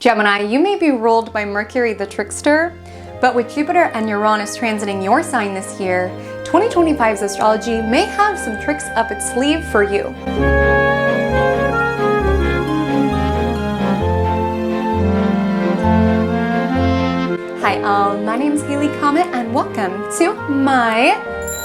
Gemini, you may be ruled by Mercury the trickster, but with Jupiter and Uranus transiting your sign this year, 2025's astrology may have some tricks up its sleeve for you. Hi all, my name is Haley Comet and welcome to my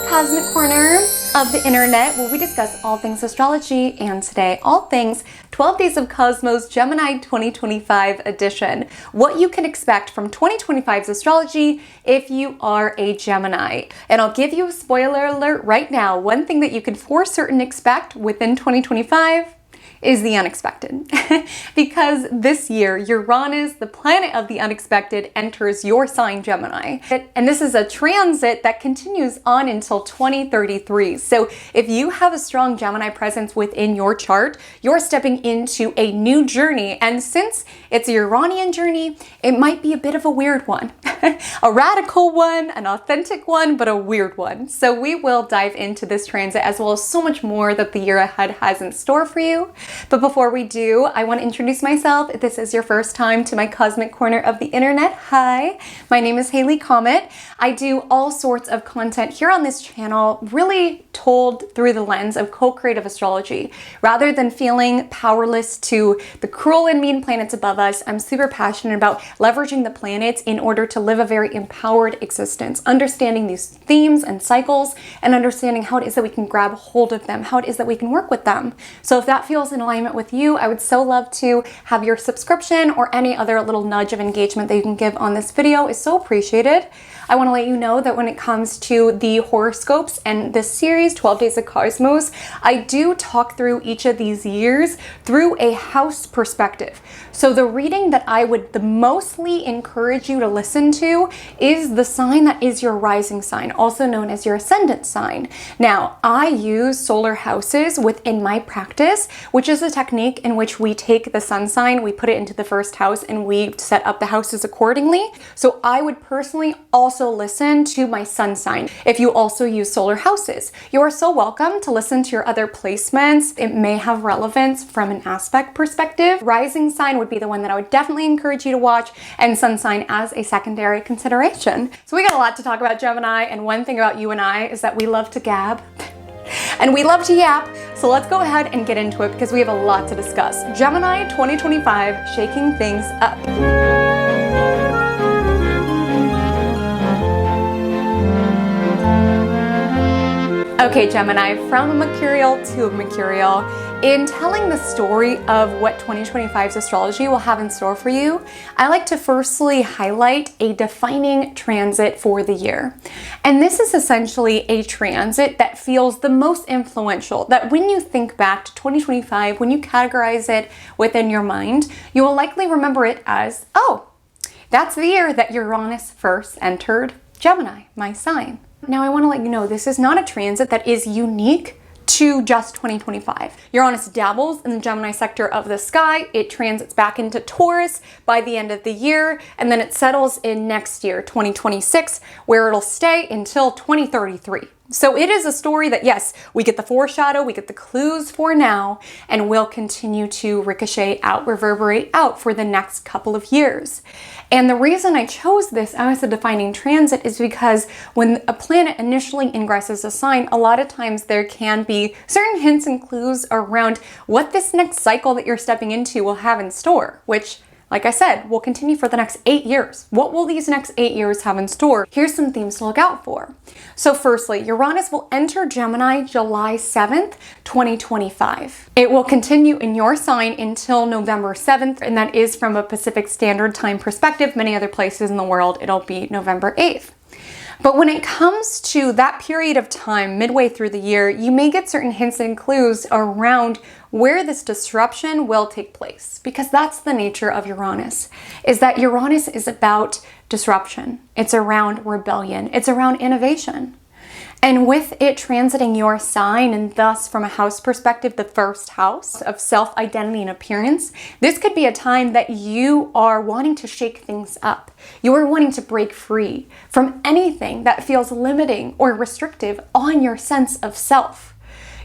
Cosmic Corner of the Internet, where we discuss all things astrology, and today all things 12 Days of Cosmos Gemini 2025 edition. What you can expect from 2025's astrology if you are a Gemini. And I'll give you a spoiler alert right now. One thing that you can for certain expect within 2025 is the unexpected. Because this year, Uranus, the planet of the unexpected, enters your sign Gemini. And this is a transit that continues on until 2033. So if you have a strong Gemini presence within your chart, you're stepping into a new journey. And since it's a Uranian journey, it might be a bit of a weird one. A radical one, an authentic one, but a weird one. So we will dive into this transit as well as so much more that the year ahead has in store for you. But before we do, I want to introduce myself. If this is your first time to my Cosmic Corner of the Internet, hi, my name is Haley Comet. I do all sorts of content here on this channel, really told through the lens of co-creative astrology. Rather than feeling powerless to the cruel and mean planets above us, I'm super passionate about leveraging the planets in order to live a very empowered existence, understanding these themes and cycles, and understanding how it is that we can grab hold of them, how it is that we can work with them. So if that feels in alignment with you, I would so love to have your subscription or any other little nudge of engagement that you can give on this video is so appreciated. I want to let you know that when it comes to the horoscopes and this series, 12 Days of Cosmos, I do talk through each of these years through a house perspective. So the reading that I would the mostly encourage you to listen to is the sign that is your rising sign, also known as your ascendant sign. Now, I use solar houses within my practice, which is a technique in which we take the sun sign, we put it into the first house, and we set up the houses accordingly. So I would personally also listen to my sun sign. If you also use solar houses, you are so welcome to listen to your other placements. It may have relevance from an aspect perspective. Rising sign would be the one that I would definitely encourage you to watch, and sun sign as a secondary consideration. So we got a lot to talk about, Gemini, and one thing about you and I is that we love to gab and we love to yap. So let's go ahead and get into it because we have a lot to discuss. Gemini 2025, shaking things up. Okay, Gemini, from a mercurial to a mercurial, in telling the story of what 2025's astrology will have in store for you, I like to firstly highlight a defining transit for the year. And this is essentially a transit that feels the most influential, that when you think back to 2025, when you categorize it within your mind, you will likely remember it as, oh, that's the year that Uranus first entered Gemini, my sign. Now I want to let you know this is not a transit that is unique to just 2025. Uranus dabbles in the Gemini sector of the sky. It transits back into Taurus by the end of the year, and then it settles in next year, 2026, where it'll stay until 2033. So it is a story that, yes, we get the foreshadow, we get the clues for now, and will continue to ricochet out, reverberate out for the next couple of years. And the reason I chose this as a defining transit is because when a planet initially ingresses a sign, a lot of times there can be certain hints and clues around what this next cycle that you're stepping into will have in store, which, like I said, will continue for the next 8 years. What will these next 8 years have in store? Here's some themes to look out for. So firstly, Uranus will enter Gemini July 7th, 2025. It will continue in your sign until November 7th, and that is from a Pacific Standard Time perspective. Many other places in the world, it'll be November 8th. But when it comes to that period of time, midway through the year, you may get certain hints and clues around where this disruption will take place, because that's the nature of Uranus, is that Uranus is about disruption. It's around rebellion. It's around innovation. And with it transiting your sign, and thus from a house perspective, the first house of self-identity and appearance, this could be a time that you are wanting to shake things up. You are wanting to break free from anything that feels limiting or restrictive on your sense of self.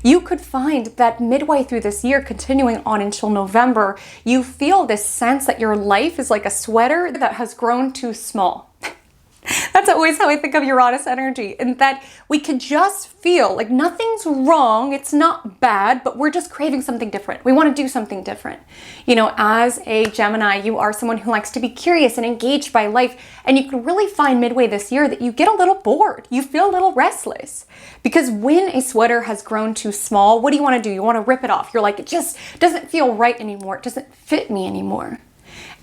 You could find that midway through this year, continuing on until November, you feel this sense that your life is like a sweater that has grown too small. That's always how I think of Uranus energy, and that we could just feel like nothing's wrong, it's not bad, but we're just craving something different. We want to do something different. You know, as a Gemini, you are someone who likes to be curious and engaged by life, and you can really find midway this year that you get a little bored. You feel a little restless. Because when a sweater has grown too small, what do you want to do? You want to rip it off. You're like, it just doesn't feel right anymore. It doesn't fit me anymore.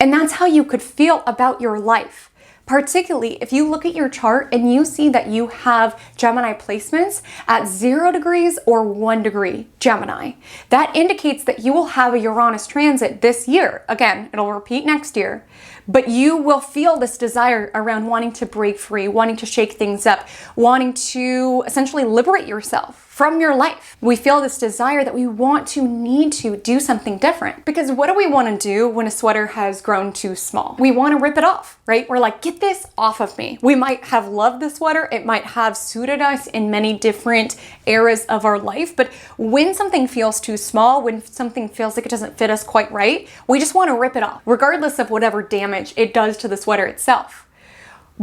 And that's how you could feel about your life. Particularly if you look at your chart and you see that you have Gemini placements at 0 degrees or 1 degree Gemini. That indicates that you will have a Uranus transit this year. Again, it'll repeat next year. But you will feel this desire around wanting to break free, wanting to shake things up, wanting to essentially liberate yourself from your life. We feel this desire that we need to do something different. Because what do we want to do when a sweater has grown too small? We want to rip it off, right? We're like, get this off of me. We might have loved the sweater. It might have suited us in many different eras of our life. But when something feels too small, when something feels like it doesn't fit us quite right, we just want to rip it off, regardless of whatever damage it does to the sweater itself.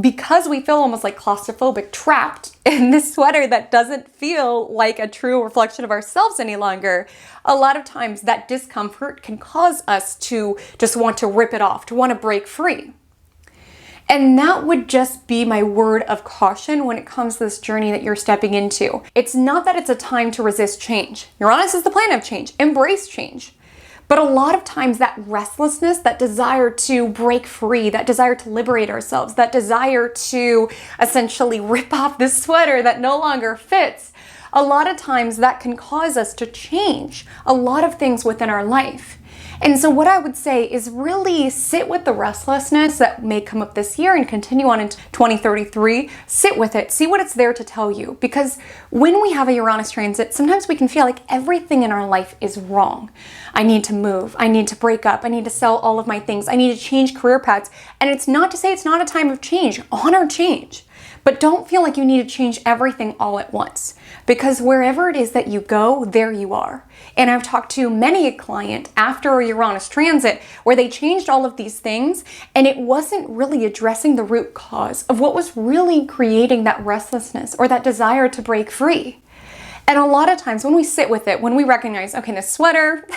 Because we feel almost like claustrophobic, trapped in this sweater that doesn't feel like a true reflection of ourselves any longer, a lot of times that discomfort can cause us to just want to rip it off, to want to break free. And that would just be my word of caution when it comes to this journey that you're stepping into. It's not that it's a time to resist change. Uranus is the planet of change. Embrace change. But a lot of times that restlessness, that desire to break free, that desire to liberate ourselves, that desire to essentially rip off this sweater that no longer fits, a lot of times that can cause us to change a lot of things within our life. And so what I would say is really sit with the restlessness that may come up this year and continue on into 2033. Sit with it. See what it's there to tell you. Because when we have a Uranus transit, sometimes we can feel like everything in our life is wrong. I need to move. I need to break up. I need to sell all of my things. I need to change career paths. And it's not to say it's not a time of change. Honor change. But don't feel like you need to change everything all at once, because wherever it is that you go, there you are. And I've talked to many a client after a Uranus transit where they changed all of these things and it wasn't really addressing the root cause of what was really creating that restlessness or that desire to break free. And a lot of times when we sit with it, when we recognize, okay, this sweater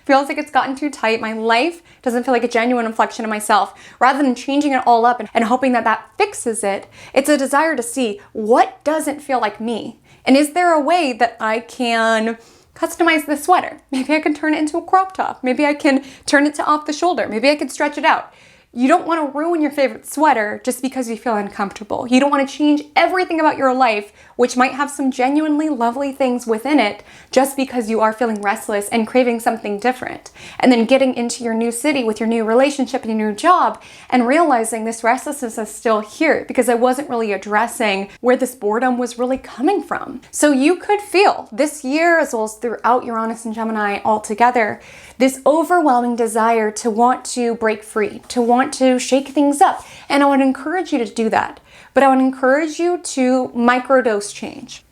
feels like it's gotten too tight, my life doesn't feel like a genuine reflection of myself, rather than changing it all up and hoping that that fixes it, it's a desire to see what doesn't feel like me. And is there a way that I can customize this sweater? Maybe I can turn it into a crop top. Maybe I can turn it to off the shoulder. Maybe I can stretch it out. You don't want to ruin your favorite sweater just because you feel uncomfortable. You don't want to change everything about your life, which might have some genuinely lovely things within it, just because you are feeling restless and craving something different. And then getting into your new city with your new relationship and your new job and realizing this restlessness is still here because I wasn't really addressing where this boredom was really coming from. So you could feel this year, as well as throughout Uranus and Gemini altogether, this overwhelming desire to want to break free, to want to shake things up. And I would encourage you to do that. But I would encourage you to microdose change.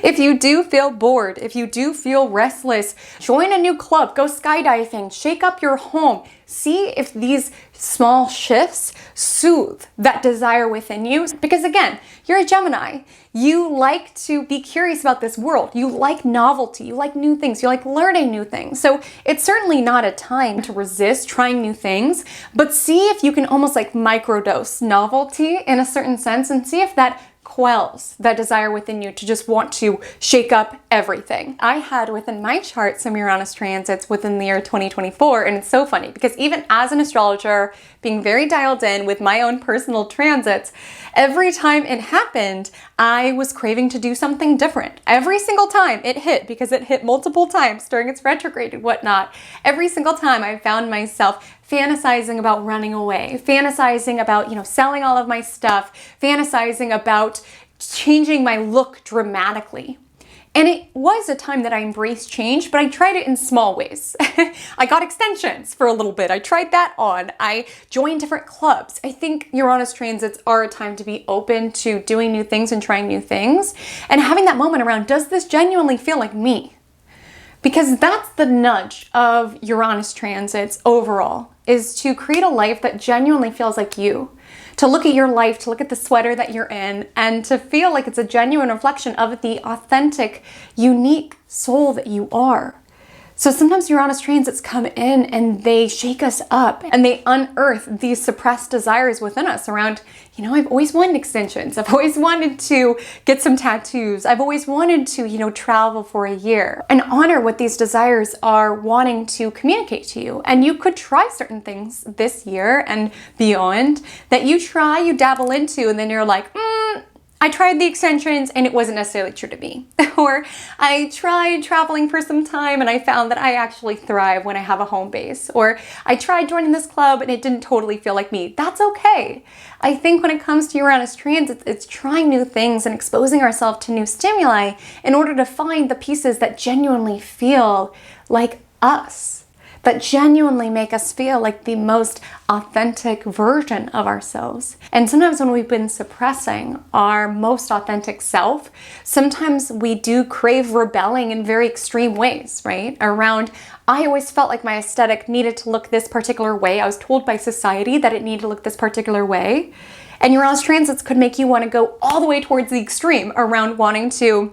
If you do feel bored, if you do feel restless, join a new club, go skydiving, shake up your home. See if these small shifts soothe that desire within you. Because again, you're a Gemini. You like to be curious about this world. You like novelty. You like new things. You like learning new things. So it's certainly not a time to resist trying new things, but see if you can almost like microdose novelty in a certain sense and see if that quells that desire within you to just want to shake up everything. I had within my chart some Uranus transits within the year 2024, and it's so funny because even as an astrologer, being very dialed in with my own personal transits, every time it happened, I was craving to do something different. Every single time it hit, because it hit multiple times during its retrograde and whatnot, every single time I found myself fantasizing about running away, fantasizing about, selling all of my stuff, fantasizing about changing my look dramatically. And it was a time that I embraced change, but I tried it in small ways. I got extensions for a little bit. I tried that on. I joined different clubs. I think Uranus transits are a time to be open to doing new things and trying new things and having that moment around, does this genuinely feel like me? Because that's the nudge of Uranus transits overall, is to create a life that genuinely feels like you. To look at your life, to look at the sweater that you're in, and to feel like it's a genuine reflection of the authentic, unique soul that you are. So sometimes Uranus transits come in and they shake us up and they unearth these suppressed desires within us around, I've always wanted extensions. I've always wanted to get some tattoos. I've always wanted to, travel for a year, and honor what these desires are wanting to communicate to you. And you could try certain things this year and beyond that you dabble into, and then you're like, I tried the extensions and it wasn't necessarily true to me. Or I tried traveling for some time and I found that I actually thrive when I have a home base. Or I tried joining this club and it didn't totally feel like me. That's okay. I think when it comes to Uranus transits, it's trying new things and exposing ourselves to new stimuli in order to find the pieces that genuinely feel like us, that genuinely make us feel like the most authentic version of ourselves. And sometimes when we've been suppressing our most authentic self, sometimes we do crave rebelling in very extreme ways, right? Around, I always felt like my aesthetic needed to look this particular way. I was told by society that it needed to look this particular way. And Uranus transits could make you want to go all the way towards the extreme around wanting to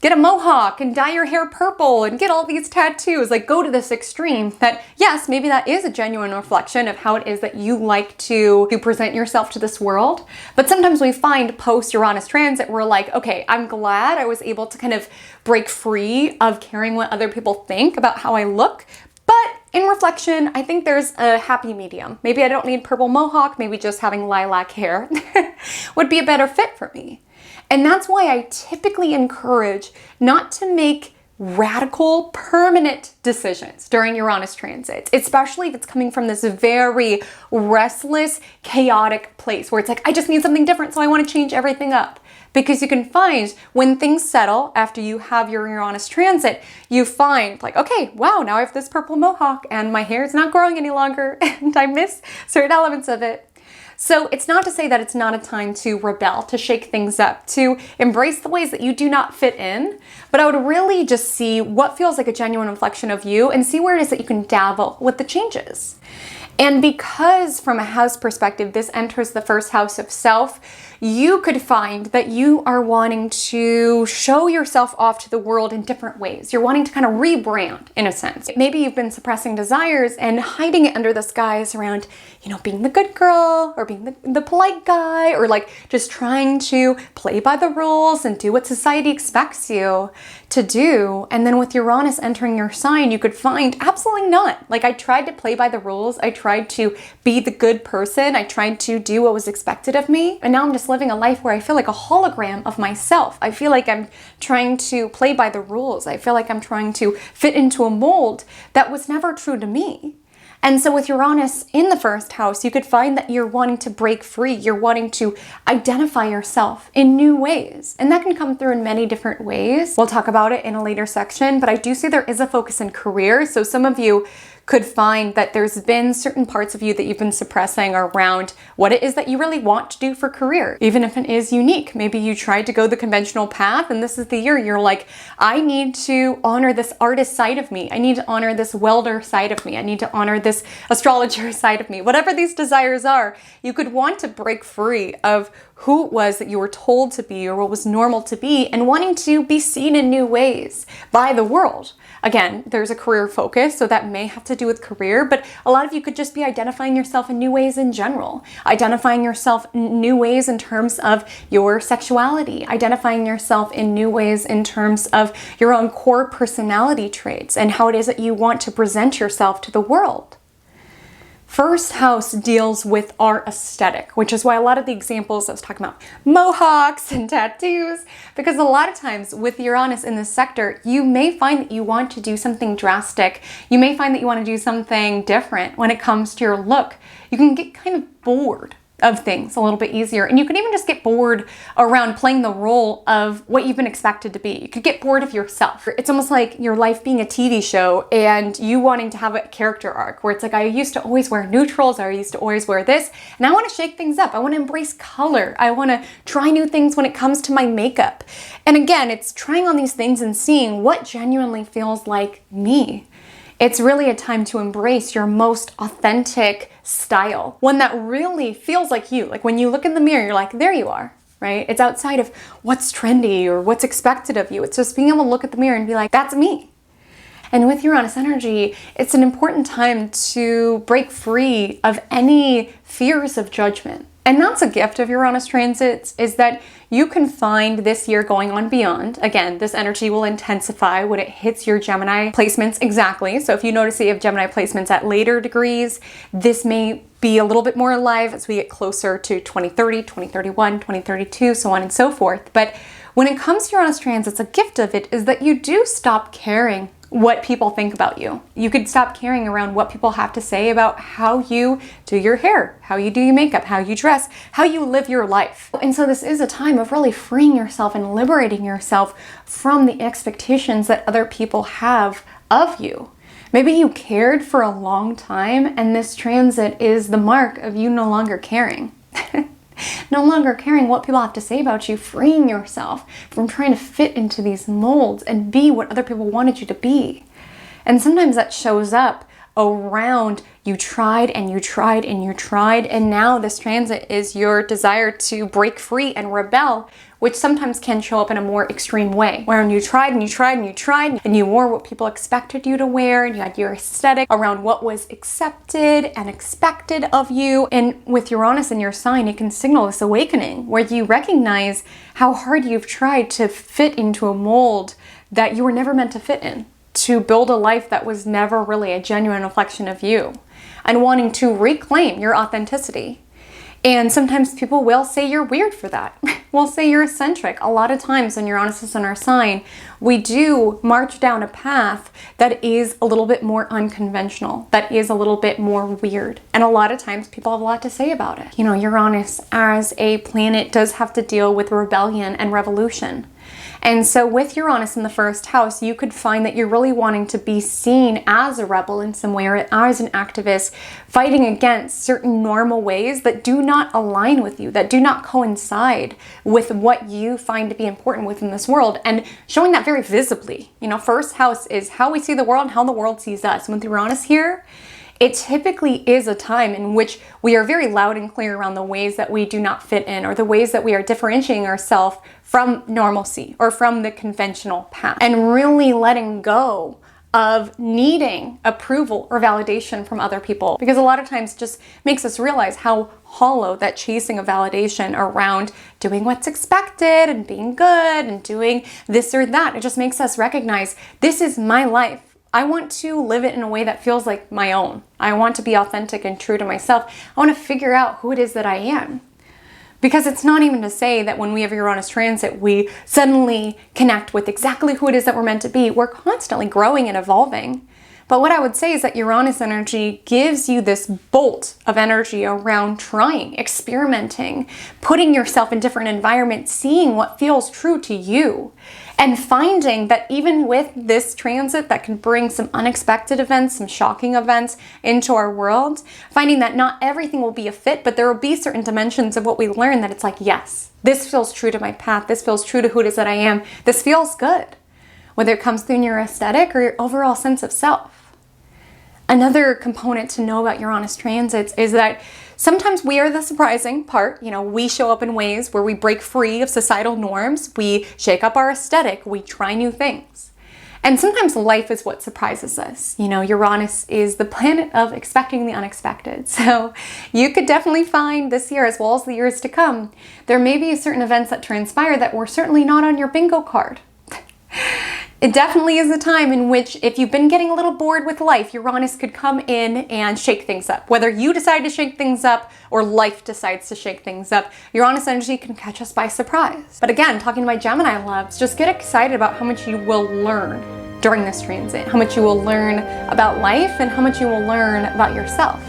get a mohawk and dye your hair purple and get all these tattoos, like go to this extreme that, yes, maybe that is a genuine reflection of how it is that you like to present yourself to this world. But sometimes we find post-Uranus transit, we're like, okay, I'm glad I was able to kind of break free of caring what other people think about how I look. But in reflection, I think there's a happy medium. Maybe I don't need purple mohawk, maybe just having lilac hair would be a better fit for me. And that's why I typically encourage not to make radical, permanent decisions during Uranus transits, especially if it's coming from this very restless, chaotic place where it's like, I just need something different, so I want to change everything up. Because you can find when things settle after you have your Uranus transit, you find like, okay, wow, now I have this purple mohawk and my hair is not growing any longer and I miss certain elements of it. So it's not to say that it's not a time to rebel, to shake things up, to embrace the ways that you do not fit in, but I would really just see what feels like a genuine reflection of you and see where it is that you can dabble with the changes. And because from a house perspective, this enters the first house of self, you could find that you are wanting to show yourself off to the world in different ways. You're wanting to kind of rebrand in a sense. Maybe you've been suppressing desires and hiding it under the skies around, being the good girl or being the polite guy, or like just trying to play by the rules and do what society expects you to do. And then with Uranus entering your sign, you could find absolutely not. Like I tried to play by the rules. I tried to be the good person. I tried to do what was expected of me. And now I'm just living a life where I feel like a hologram of myself. I feel like I'm trying to play by the rules. I feel like I'm trying to fit into a mold that was never true to me. And so with Uranus in the first house, you could find that you're wanting to break free. You're wanting to identify yourself in new ways. And that can come through in many different ways. We'll talk about it in a later section, but I do see there is a focus in career. So some of you could find that there's been certain parts of you that you've been suppressing around what it is that you really want to do for career, even if it is unique. Maybe you tried to go the conventional path and this is the year you're like, I need to honor this artist side of me. I need to honor this welder side of me. I need to honor this astrologer side of me. Whatever these desires are, you could want to break free of who it was that you were told to be or what was normal to be and wanting to be seen in new ways by the world. Again, there's a career focus, so that may have to do with career, but a lot of you could just be identifying yourself in new ways in general, identifying yourself in new ways in terms of your sexuality, identifying yourself in new ways in terms of your own core personality traits and how it is that you want to present yourself to the world. First house deals with our aesthetic, which is why a lot of the examples I was talking about, mohawks and tattoos, because a lot of times with Uranus in this sector, you may find that you want to do something drastic. You may find that you want to do something different when it comes to your look. You can get kind of bored of things a little bit easier. And you can even just get bored around playing the role of what you've been expected to be. You could get bored of yourself. It's almost like your life being a TV show and you wanting to have a character arc where it's like, I used to always wear neutrals, I used to always wear this, and I want to shake things up. I want to embrace color. I want to try new things when it comes to my makeup. And again, it's trying on these things and seeing what genuinely feels like me. It's really a time to embrace your most authentic style, one that really feels like you. Like when you look in the mirror, you're like, there you are, right? It's outside of what's trendy or what's expected of you. It's just being able to look at the mirror and be like, that's me. And with Uranus energy, it's an important time to break free of any fears of judgment. And that's a gift of Uranus transits, is that you can find this year going on beyond. Again, this energy will intensify when it hits your Gemini placements exactly. So if you notice that you have Gemini placements at later degrees, this may be a little bit more alive as we get closer to 2030, 2031, 2032, so on and so forth. But when it comes to Uranus transits, a gift of it is that you do stop caring what people think about you. You could stop caring around what people have to say about how you do your hair, how you do your makeup, how you dress, how you live your life. And so this is a time of really freeing yourself and liberating yourself from the expectations that other people have of you. Maybe you cared for a long time and this transit is the mark of you no longer caring. No longer caring what people have to say about you, freeing yourself from trying to fit into these molds and be what other people wanted you to be. And sometimes that shows up around you tried and you tried and you tried, and now this transit is your desire to break free and rebel, which sometimes can show up in a more extreme way, wherein you tried and you tried and you tried and you wore what people expected you to wear and you had your aesthetic around what was accepted and expected of you. And with Uranus in your sign, it can signal this awakening where you recognize how hard you've tried to fit into a mold that you were never meant to fit in, to build a life that was never really a genuine reflection of you, and wanting to reclaim your authenticity. And sometimes people will say you're weird for that. Will say you're eccentric. A lot of times when Uranus is in our sign, we do march down a path that is a little bit more unconventional, that is a little bit more weird. And a lot of times people have a lot to say about it. You know, Uranus as a planet does have to deal with rebellion and revolution. And so with Uranus in the first house, you could find that you're really wanting to be seen as a rebel in some way, or as an activist, fighting against certain normal ways that do not align with you, that do not coincide with what you find to be important within this world, and showing that very visibly. You know, first house is how we see the world and how the world sees us. With Uranus here, it typically is a time in which we are very loud and clear around the ways that we do not fit in, or the ways that we are differentiating ourselves from normalcy or from the conventional path, and really letting go of needing approval or validation from other people, because a lot of times it just makes us realize how hollow that chasing of validation around doing what's expected and being good and doing this or that. It just makes us recognize, this is my life. I want to live it in a way that feels like my own. I want to be authentic and true to myself. I want to figure out who it is that I am. Because it's not even to say that when we have Uranus transit, we suddenly connect with exactly who it is that we're meant to be. We're constantly growing and evolving. But what I would say is that Uranus energy gives you this bolt of energy around trying, experimenting, putting yourself in different environments, seeing what feels true to you, and finding that even with this transit that can bring some unexpected events, some shocking events into our world, finding that not everything will be a fit, but there will be certain dimensions of what we learn that it's like, yes, this feels true to my path, this feels true to who it is that I am, this feels good. Whether it comes through your aesthetic or your overall sense of self. Another component to know about Uranus transits is that sometimes we are the surprising part. You know, we show up in ways where we break free of societal norms, we shake up our aesthetic, we try new things. And sometimes life is what surprises us. You know, Uranus is the planet of expecting the unexpected. So you could definitely find this year, as well as the years to come, there may be certain events that transpire that were certainly not on your bingo card. It definitely is a time in which, if you've been getting a little bored with life, Uranus could come in and shake things up. Whether you decide to shake things up or life decides to shake things up, Uranus energy can catch us by surprise. But again, talking to my Gemini loves, just get excited about how much you will learn during this transit, how much you will learn about life, and how much you will learn about yourself.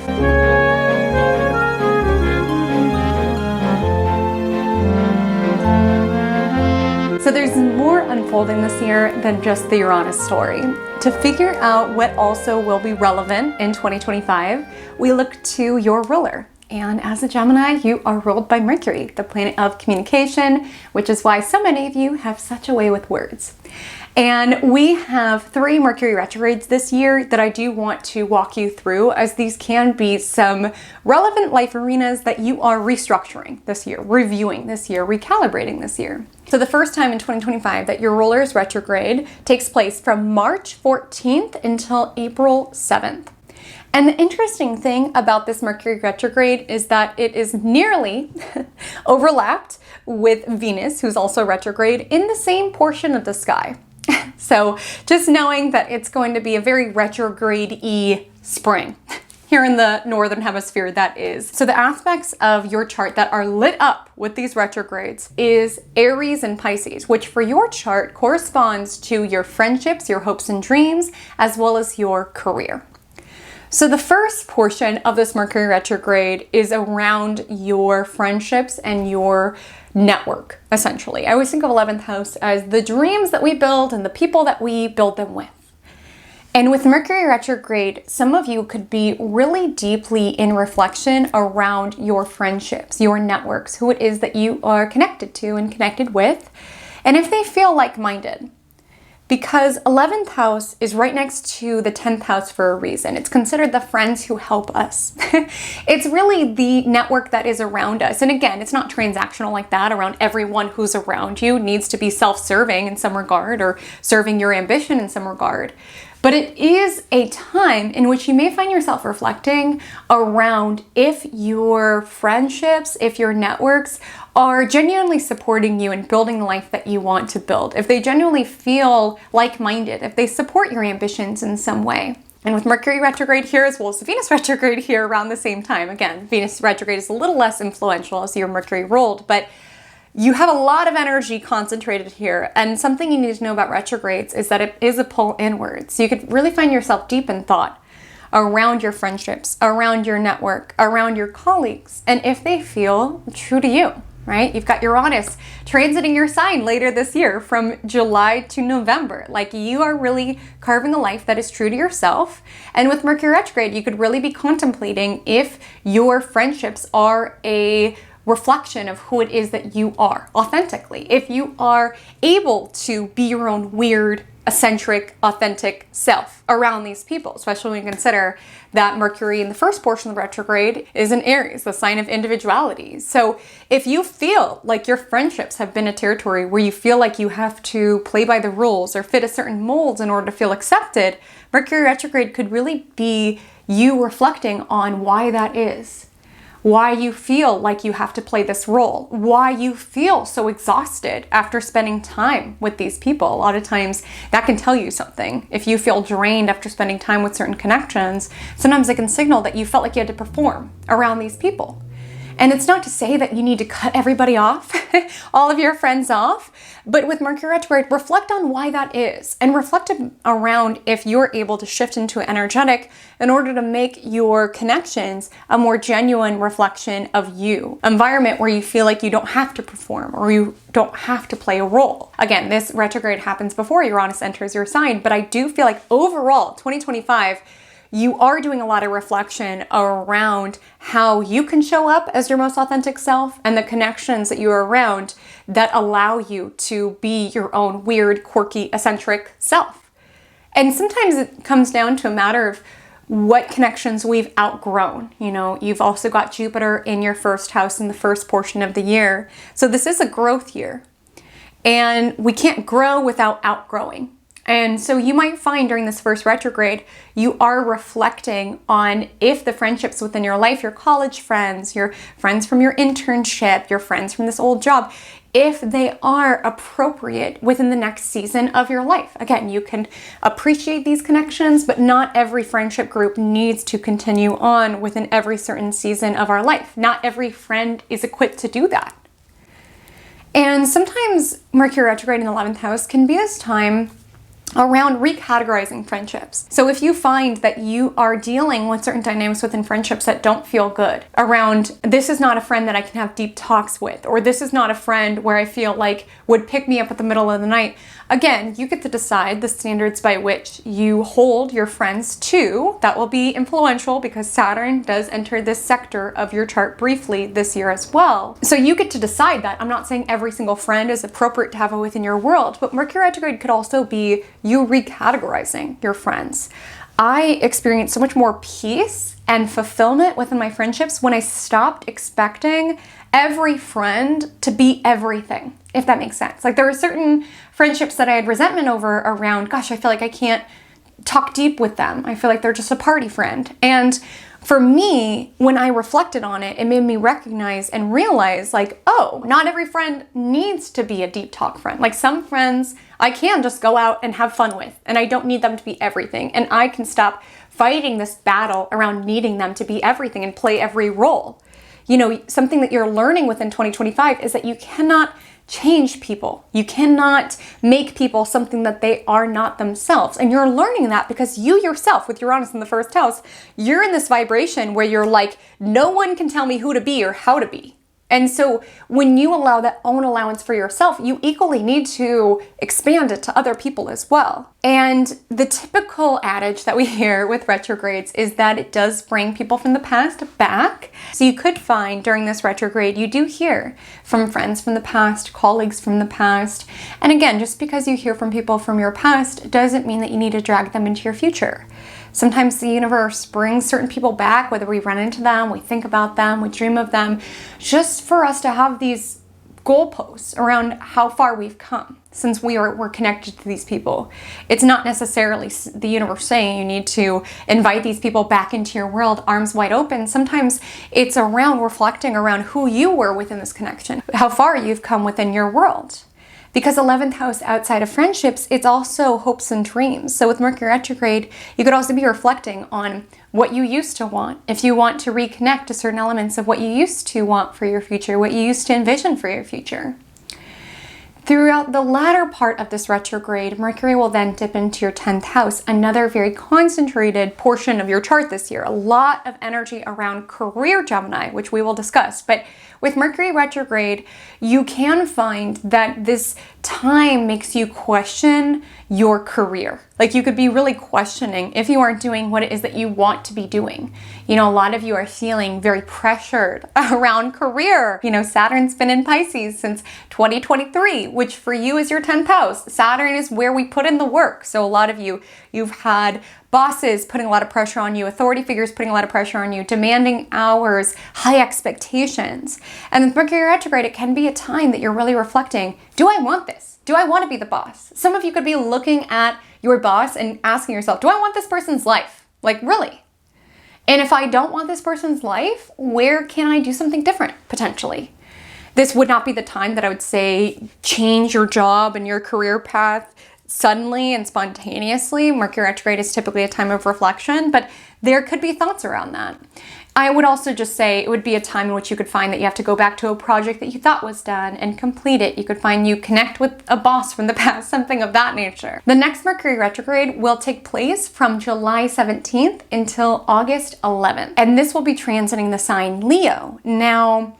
So there's more unfolding this year than just the Uranus story. To figure out what also will be relevant in 2025, we look to your ruler. And as a Gemini, you are ruled by Mercury, the planet of communication, which is why so many of you have such a way with words. And we have 3 Mercury retrogrades this year that I do want to walk you through, as these can be some relevant life arenas that you are restructuring this year, reviewing this year, recalibrating this year. So the first time in 2025 that your ruler's retrograde takes place from March 14th until April 7th. And the interesting thing about this Mercury retrograde is that it is nearly overlapped with Venus, who's also retrograde, in the same portion of the sky. So just knowing that it's going to be a very retrograde-y spring. Here in the Northern Hemisphere, that is. So the aspects of your chart that are lit up with these retrogrades is Aries and Pisces, which for your chart corresponds to your friendships, your hopes and dreams, as well as your career. So the first portion of this Mercury retrograde is around your friendships and your network, essentially. I always think of 11th house as the dreams that we build and the people that we build them with. And with Mercury retrograde, some of you could be really deeply in reflection around your friendships, your networks, who it is that you are connected to and connected with, and if they feel like-minded. Because 11th house is right next to the 10th house for a reason. It's considered the friends who help us. It's really the network that is around us. And again, it's not transactional like that. Around everyone who's around you needs to be self-serving in some regard, or serving your ambition in some regard. But it is a time in which you may find yourself reflecting around if your friendships, if your networks are genuinely supporting you and building the life that you want to build. If they genuinely feel like-minded, if they support your ambitions in some way. And with Mercury retrograde here, as well as Venus retrograde here around the same time. Again, Venus retrograde is a little less influential as your Mercury rolled, but you have a lot of energy concentrated here. And something you need to know about retrogrades is that it is a pull inward. So you could really find yourself deep in thought around your friendships, around your network, around your colleagues, and if they feel true to you, right? You've got Uranus transiting your sign later this year from July to November. Like, you are really carving a life that is true to yourself. And with Mercury retrograde, you could really be contemplating if your friendships are a reflection of who it is that you are authentically. If you are able to be your own weird, eccentric, authentic self around these people, especially when you consider that Mercury in the first portion of the retrograde is in Aries, the sign of individuality. So if you feel like your friendships have been a territory where you feel like you have to play by the rules or fit a certain mold in order to feel accepted, Mercury retrograde could really be you reflecting on why that is. Why you feel like you have to play this role, why you feel so exhausted after spending time with these people. A lot of times that can tell you something. If you feel drained after spending time with certain connections, sometimes it can signal that you felt like you had to perform around these people. And it's not to say that you need to cut everybody off, all of your friends off, but with Mercury retrograde, reflect on why that is, and reflect around if you're able to shift into energetic in order to make your connections a more genuine reflection of you. Environment where you feel like you don't have to perform or you don't have to play a role. Again, this retrograde happens before Uranus enters your sign, but I do feel like overall, 2025, you are doing a lot of reflection around how you can show up as your most authentic self and the connections that you're around that allow you to be your own weird, quirky, eccentric self. And sometimes it comes down to a matter of what connections we've outgrown. You know, you've also got Jupiter in your first house in the first portion of the year. So this is a growth year. And we can't grow without outgrowing. And so you might find during this first retrograde, you are reflecting on if the friendships within your life, your college friends, your friends from your internship, your friends from this old job, if they are appropriate within the next season of your life. Again, you can appreciate these connections, but not every friendship group needs to continue on within every certain season of our life. Not every friend is equipped to do that. And sometimes Mercury retrograde in the 11th house can be this time around recategorizing friendships. So if you find that you are dealing with certain dynamics within friendships that don't feel good, around this is not a friend that I can have deep talks with, or this is not a friend where I feel like would pick me up at the middle of the night, again, you get to decide the standards by which you hold your friends to. That will be influential because Saturn does enter this sector of your chart briefly this year as well. So you get to decide that. I'm not saying every single friend is appropriate to have within your world, but Mercury retrograde could also be you recategorizing your friends. I experienced so much more peace and fulfillment within my friendships when I stopped expecting every friend to be everything, if that makes sense. Like there were certain friendships that I had resentment over around, gosh, I feel like I can't talk deep with them. I feel like they're just a party friend. And for me, when I reflected on it, it made me recognize and realize like, oh, not every friend needs to be a deep talk friend. Like some friends I can just go out and have fun with, and I don't need them to be everything. And I can stop fighting this battle around needing them to be everything and play every role. You know, something that you're learning within 2025 is that you cannot change people. You cannot make people something that they are not themselves. And you're learning that because you yourself, with Uranus in the first house, you're in this vibration where you're like, no one can tell me who to be or how to be. And so when you allow that own allowance for yourself, you equally need to expand it to other people as well. And the typical adage that we hear with retrogrades is that it does bring people from the past back. So you could find during this retrograde, you do hear from friends from the past, colleagues from the past. And again, just because you hear from people from your past doesn't mean that you need to drag them into your future. Sometimes the universe brings certain people back, whether we run into them, we think about them, we dream of them, just for us to have these goalposts around how far we've come since we're connected to these people. It's not necessarily the universe saying you need to invite these people back into your world arms wide open. Sometimes it's around reflecting around who you were within this connection, how far you've come within your world. Because 11th house outside of friendships, it's also hopes and dreams. So with Mercury retrograde, you could also be reflecting on what you used to want. If you want to reconnect to certain elements of what you used to want for your future, what you used to envision for your future. Throughout the latter part of this retrograde, Mercury will then dip into your 10th house, another very concentrated portion of your chart this year. A lot of energy around career Gemini, which we will discuss. But with Mercury retrograde, you can find that this time makes you question your career. Like you could be really questioning if you aren't doing what it is that you want to be doing. You know, a lot of you are feeling very pressured around career. You know, Saturn's been in Pisces since 2023, which for you is your 10th house. Saturn is where we put in the work. So a lot of you, you've had bosses putting a lot of pressure on you, authority figures putting a lot of pressure on you, demanding hours, high expectations. And with Mercury retrograde, it can be a time that you're really reflecting, do I want this? Do I want to be the boss? Some of you could be looking at your boss and asking yourself, do I want this person's life? Like, really? And if I don't want this person's life, where can I do something different, potentially? This would not be the time that I would say change your job and your career path suddenly and spontaneously. Mercury retrograde is typically a time of reflection, but there could be thoughts around that. I would also just say it would be a time in which you could find that you have to go back to a project that you thought was done and complete it. You could find you connect with a boss from the past, something of that nature. The next Mercury retrograde will take place from July 17th until August 11th, and this will be transiting the sign Leo. Now,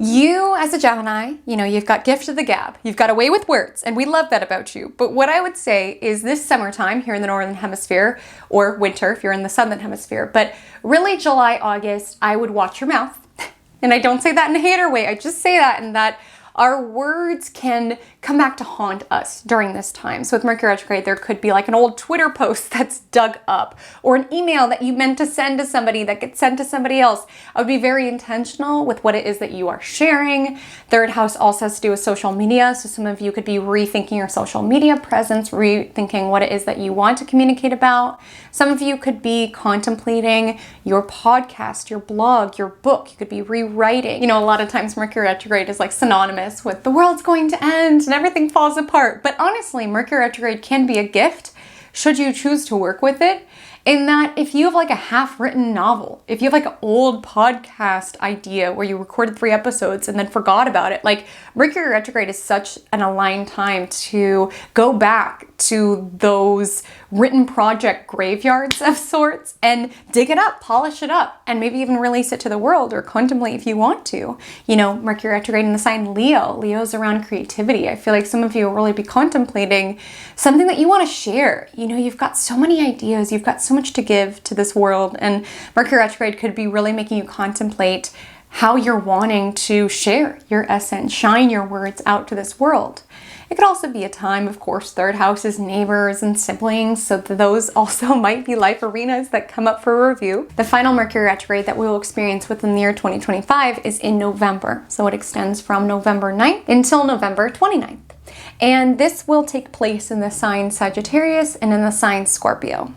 you as a Gemini, you know, you've got gift of the gab. You've got a way with words, and we love that about you. But what I would say is this summertime here in the Northern Hemisphere, or winter if you're in the Southern Hemisphere, but really July, August, I would watch your mouth. And I don't say that in a hater way. I just say that in that our words can come back to haunt us during this time. So with Mercury retrograde, there could be like an old Twitter post that's dug up, or an email that you meant to send to somebody that gets sent to somebody else. I would be very intentional with what it is that you are sharing. Third house also has to do with social media. So some of you could be rethinking your social media presence, rethinking what it is that you want to communicate about. Some of you could be contemplating your podcast, your blog, your book. You could be rewriting. You know, a lot of times Mercury retrograde is like synonymous with the world's going to end and everything falls apart. But honestly, Mercury retrograde can be a gift should you choose to work with it. In that if you have like a half-written novel, if you have like an old podcast idea where you recorded 3 episodes and then forgot about it, like Mercury retrograde is such an aligned time to go back to those written project graveyards of sorts and dig it up, polish it up, and maybe even release it to the world or contemplate if you want to. You know, Mercury retrograde in the sign Leo. Leo's around creativity. I feel like some of you will really be contemplating something that you want to share. You know, you've got so many ideas, you've got so much to give to this world, and Mercury retrograde could be really making you contemplate how you're wanting to share your essence, shine your words out to this world. It could also be a time, of course, third houses, neighbors, and siblings, so those also might be life arenas that come up for review. The final Mercury retrograde that we will experience within the year 2025 is in November, so it extends from November 9th until November 29th. And this will take place in the sign Sagittarius and in the sign Scorpio.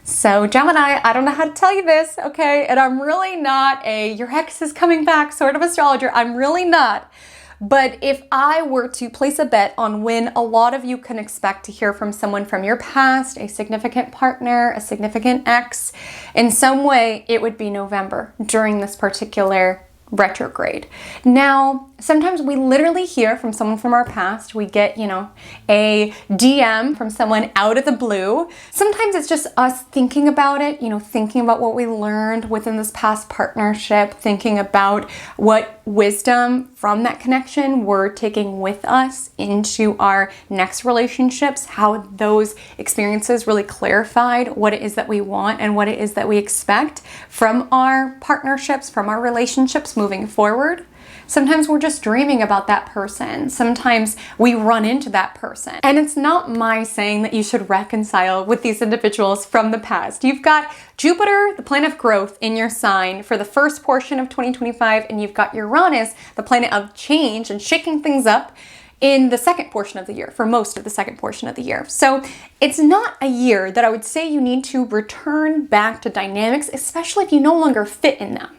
So Gemini, I don't know how to tell you this, okay? And I'm really not a your ex is coming back sort of astrologer. I'm really not. But if I were to place a bet on when a lot of you can expect to hear from someone from your past, a significant partner, a significant ex, in some way, it would be November during this particular retrograde. Now, sometimes we literally hear from someone from our past. We get, you know, a DM from someone out of the blue. Sometimes it's just us thinking about it, you know, thinking about what we learned within this past partnership, thinking about what wisdom from that connection we're taking with us into our next relationships, how those experiences really clarified what it is that we want and what it is that we expect from our partnerships, from our relationships moving forward. Sometimes we're just dreaming about that person. Sometimes we run into that person. And it's not my saying that you should reconcile with these individuals from the past. You've got Jupiter, the planet of growth, in your sign for the first portion of 2025, and you've got Uranus, the planet of change and shaking things up, in the second portion of the year, for most of the second portion of the year. So it's not a year that I would say you need to return back to dynamics, especially if you no longer fit in them.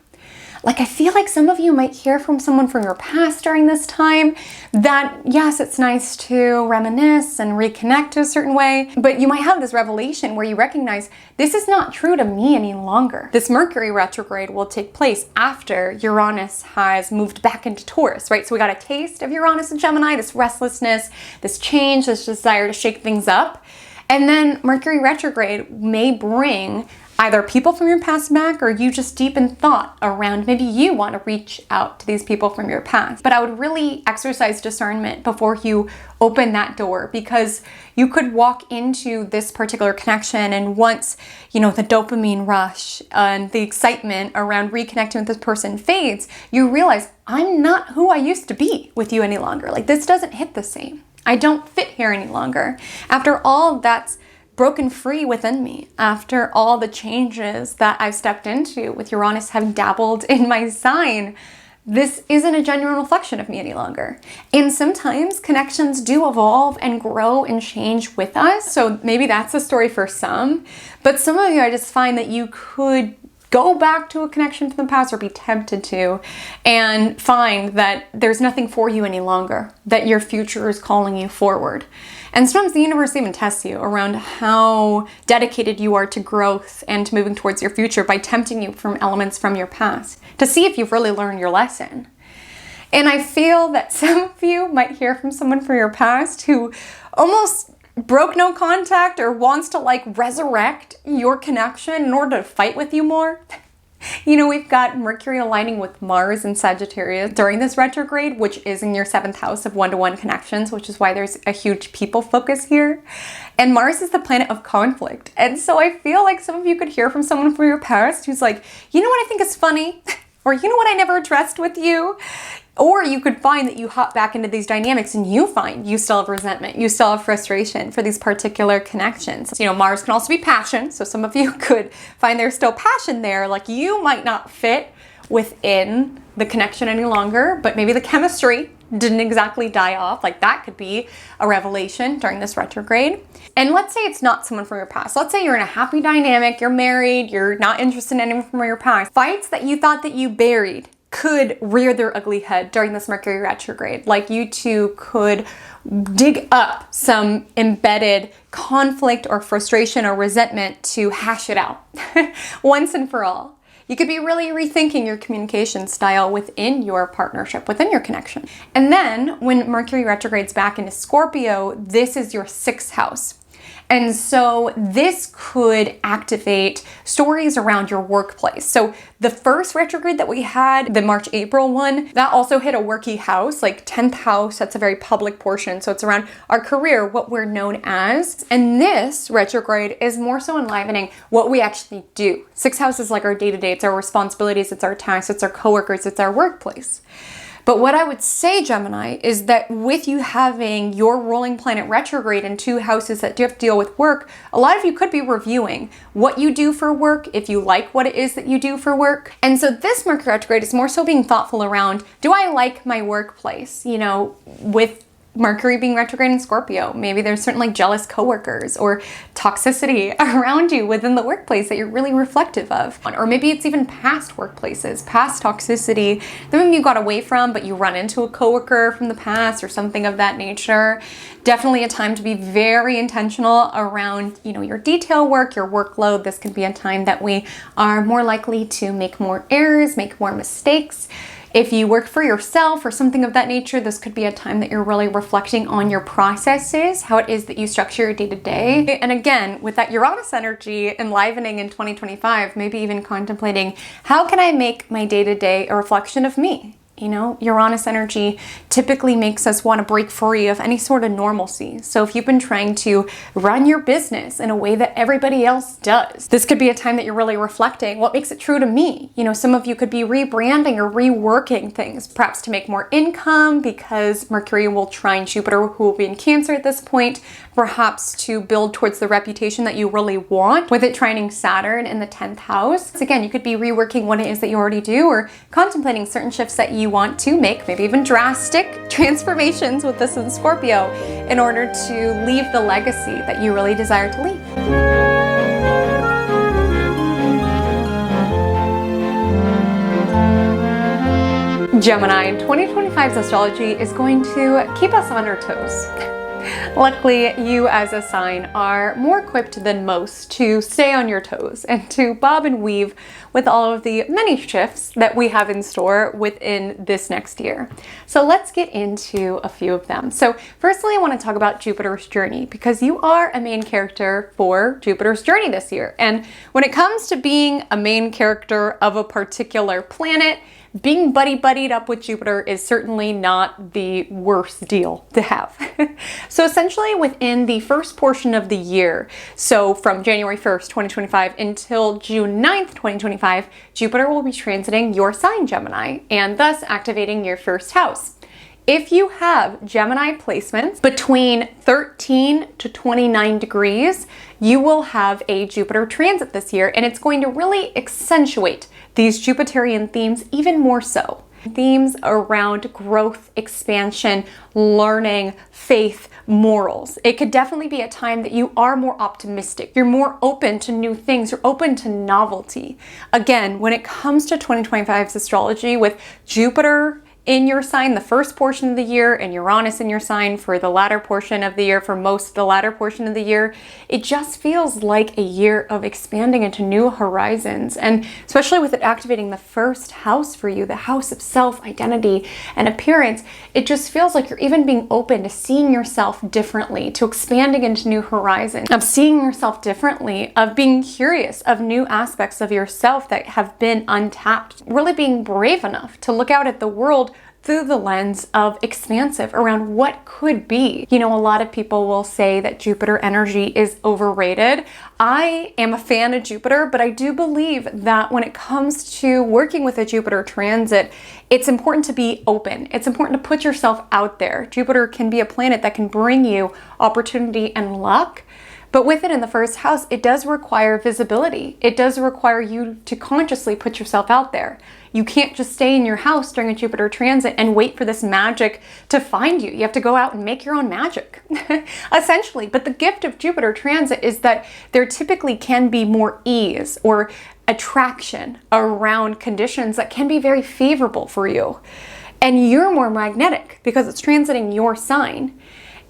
Like, I feel like some of you might hear from someone from your past during this time that, yes, it's nice to reminisce and reconnect to a certain way, but you might have this revelation where you recognize this is not true to me any longer. This Mercury retrograde will take place after Uranus has moved back into Taurus, right? So we got a taste of Uranus and Gemini, this restlessness, this change, this desire to shake things up. And then Mercury retrograde may bring either people from your past back, or you just deep in thought around maybe you want to reach out to these people from your past. But I would really exercise discernment before you open that door, because you could walk into this particular connection, and once, you know, the dopamine rush and the excitement around reconnecting with this person fades, you realize, I'm not who I used to be with you any longer. Like, this doesn't hit the same. I don't fit here any longer. After all that's broken free within me, after all the changes that I've stepped into with Uranus having dabbled in my sign, this isn't a genuine reflection of me any longer. And sometimes connections do evolve and grow and change with us. So maybe that's a story for some, but some of you, I just find that you could go back to a connection from the past or be tempted to, and find that there's nothing for you any longer, that your future is calling you forward. And sometimes the universe even tests you around how dedicated you are to growth and to moving towards your future by tempting you from elements from your past to see if you've really learned your lesson. And I feel that some of you might hear from someone from your past who almost broke no contact or wants to like resurrect your connection in order to fight with you more. You know, we've got Mercury aligning with Mars in Sagittarius during this retrograde, which is in your 7th house of one-to-one connections, which is why there's a huge people focus here. And Mars is the planet of conflict. And so I feel like some of you could hear from someone from your past who's like, you know what I think is funny? Or you know what I never addressed with you? Or you could find that you hop back into these dynamics and you find you still have resentment, you still have frustration for these particular connections. You know, Mars can also be passion. So some of you could find there's still passion there. Like, you might not fit within the connection any longer, but maybe the chemistry didn't exactly die off. Like, that could be a revelation during this retrograde. And let's say it's not someone from your past. Let's say you're in a happy dynamic, you're married, you're not interested in anyone from your past. Fights that you thought that you buried could rear their ugly head during this Mercury retrograde. Like you two could dig up some embedded conflict or frustration or resentment to hash it out once and for all. You could be really rethinking your communication style within your partnership, within your connection. And then when Mercury retrogrades back into Scorpio, this is your 6th house. And so this could activate stories around your workplace. So the first retrograde that we had, the March-April one, that also hit a worky house, like 10th house. That's a very public portion. So it's around our career, what we're known as. And this retrograde is more so enlivening what we actually do. 6th house is like our day-to-day. It's our responsibilities. It's our tasks. It's our coworkers. It's our workplace. But what I would say, Gemini, is that with you having your ruling planet retrograde in 2 houses that do have to deal with work, a lot of you could be reviewing what you do for work, if you like what it is that you do for work. And so this Mercury retrograde is more so being thoughtful around, do I like my workplace? You know, with Mercury being retrograde in Scorpio, maybe there's certain like jealous coworkers or toxicity around you within the workplace that you're really reflective of. Or maybe it's even past workplaces, past toxicity, the one you got away from, but you run into a coworker from the past or something of that nature. Definitely a time to be very intentional around, you know, your detail work, your workload. This could be a time that we are more likely to make more errors, make more mistakes. If you work for yourself or something of that nature, this could be a time that you're really reflecting on your processes, how it is that you structure your day-to-day. And again, with that Uranus energy enlivening in 2025, maybe even contemplating, how can I make my day-to-day a reflection of me? You know, Uranus energy typically makes us want to break free of any sort of normalcy. So if you've been trying to run your business in a way that everybody else does, this could be a time that you're really reflecting, what makes it true to me? You know, some of you could be rebranding or reworking things, perhaps to make more income because Mercury will trine Jupiter, who will be in Cancer at this point, perhaps to build towards the reputation that you really want, with it trining Saturn in the 10th house. So again, you could be reworking what it is that you already do or contemplating certain shifts that you want to make, maybe even drastic transformations with this in Scorpio in order to leave the legacy that you really desire to leave. Gemini, 2025's astrology is going to keep us on our toes. Luckily, you as a sign are more equipped than most to stay on your toes and to bob and weave with all of the many shifts that we have in store within this next year. So let's get into a few of them. So firstly, I want to talk about Jupiter's journey because you are a main character for Jupiter's journey this year. And when it comes to being a main character of a particular planet, being buddied up with Jupiter is certainly not the worst deal to have. So essentially within the first portion of the year, so from January 1st, 2025 until June 9th, 2025, Jupiter will be transiting your sign, Gemini, and thus activating your first house. If you have Gemini placements between 13 to 29 degrees, you will have a Jupiter transit this year, and it's going to really accentuate these Jupiterian themes even more so. Themes around growth, expansion, learning, faith, morals. It could definitely be a time that you are more optimistic. You're more open to new things. You're open to novelty. Again, when it comes to 2025's astrology with Jupiter in your sign the first portion of the year and Uranus in your sign for the latter portion of the year, for most of the latter portion of the year, it just feels like a year of expanding into new horizons. And especially with it activating the first house for you, the house of self, identity, and appearance, it just feels like you're even being open to seeing yourself differently, to expanding into new horizons, of seeing yourself differently, of being curious of new aspects of yourself that have been untapped, really being brave enough to look out at the world through the lens of expansive around what could be. You know, a lot of people will say that Jupiter energy is overrated. I am a fan of Jupiter, but I do believe that when it comes to working with a Jupiter transit, it's important to be open. It's important to put yourself out there. Jupiter can be a planet that can bring you opportunity and luck. But with it in the first house, it does require visibility. It does require you to consciously put yourself out there. You can't just stay in your house during a Jupiter transit and wait for this magic to find you. You have to go out and make your own magic, essentially. But the gift of Jupiter transit is that there typically can be more ease or attraction around conditions that can be very favorable for you. And you're more magnetic because it's transiting your sign.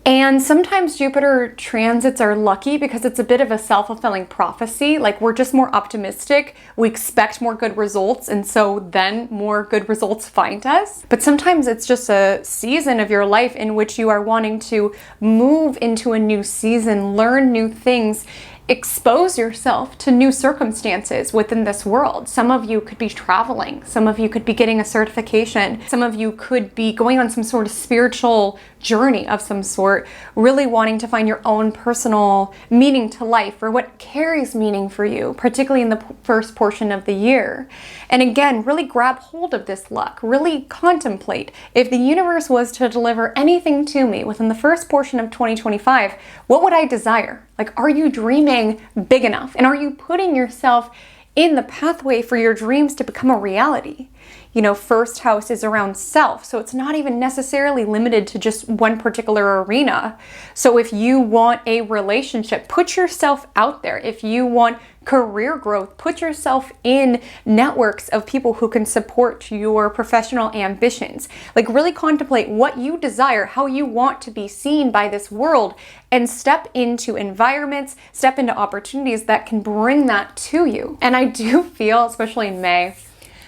And sometimes Jupiter transits are lucky because it's a bit of a self-fulfilling prophecy. Like, we're just more optimistic. We expect more good results, and so then more good results find us. But sometimes it's just a season of your life in which you are wanting to move into a new season, learn new things, expose yourself to new circumstances within this world. Some of you could be traveling. Some of you could be getting a certification. Some of you could be going on some sort of spiritual journey of some sort, really wanting to find your own personal meaning to life, or what carries meaning for you, particularly in the first portion of the year. And again, really grab hold of this luck. Really contemplate, if the universe was to deliver anything to me within the first portion of 2025, what would I desire? Like, are you dreaming big enough? And are you putting yourself in the pathway for your dreams to become a reality? You know, first house is around self, so it's not even necessarily limited to just one particular arena. So if you want a relationship, put yourself out there. If you want career growth, put yourself in networks of people who can support your professional ambitions. Like, really contemplate what you desire, how you want to be seen by this world, and step into environments, step into opportunities that can bring that to you. And I do feel, especially in May,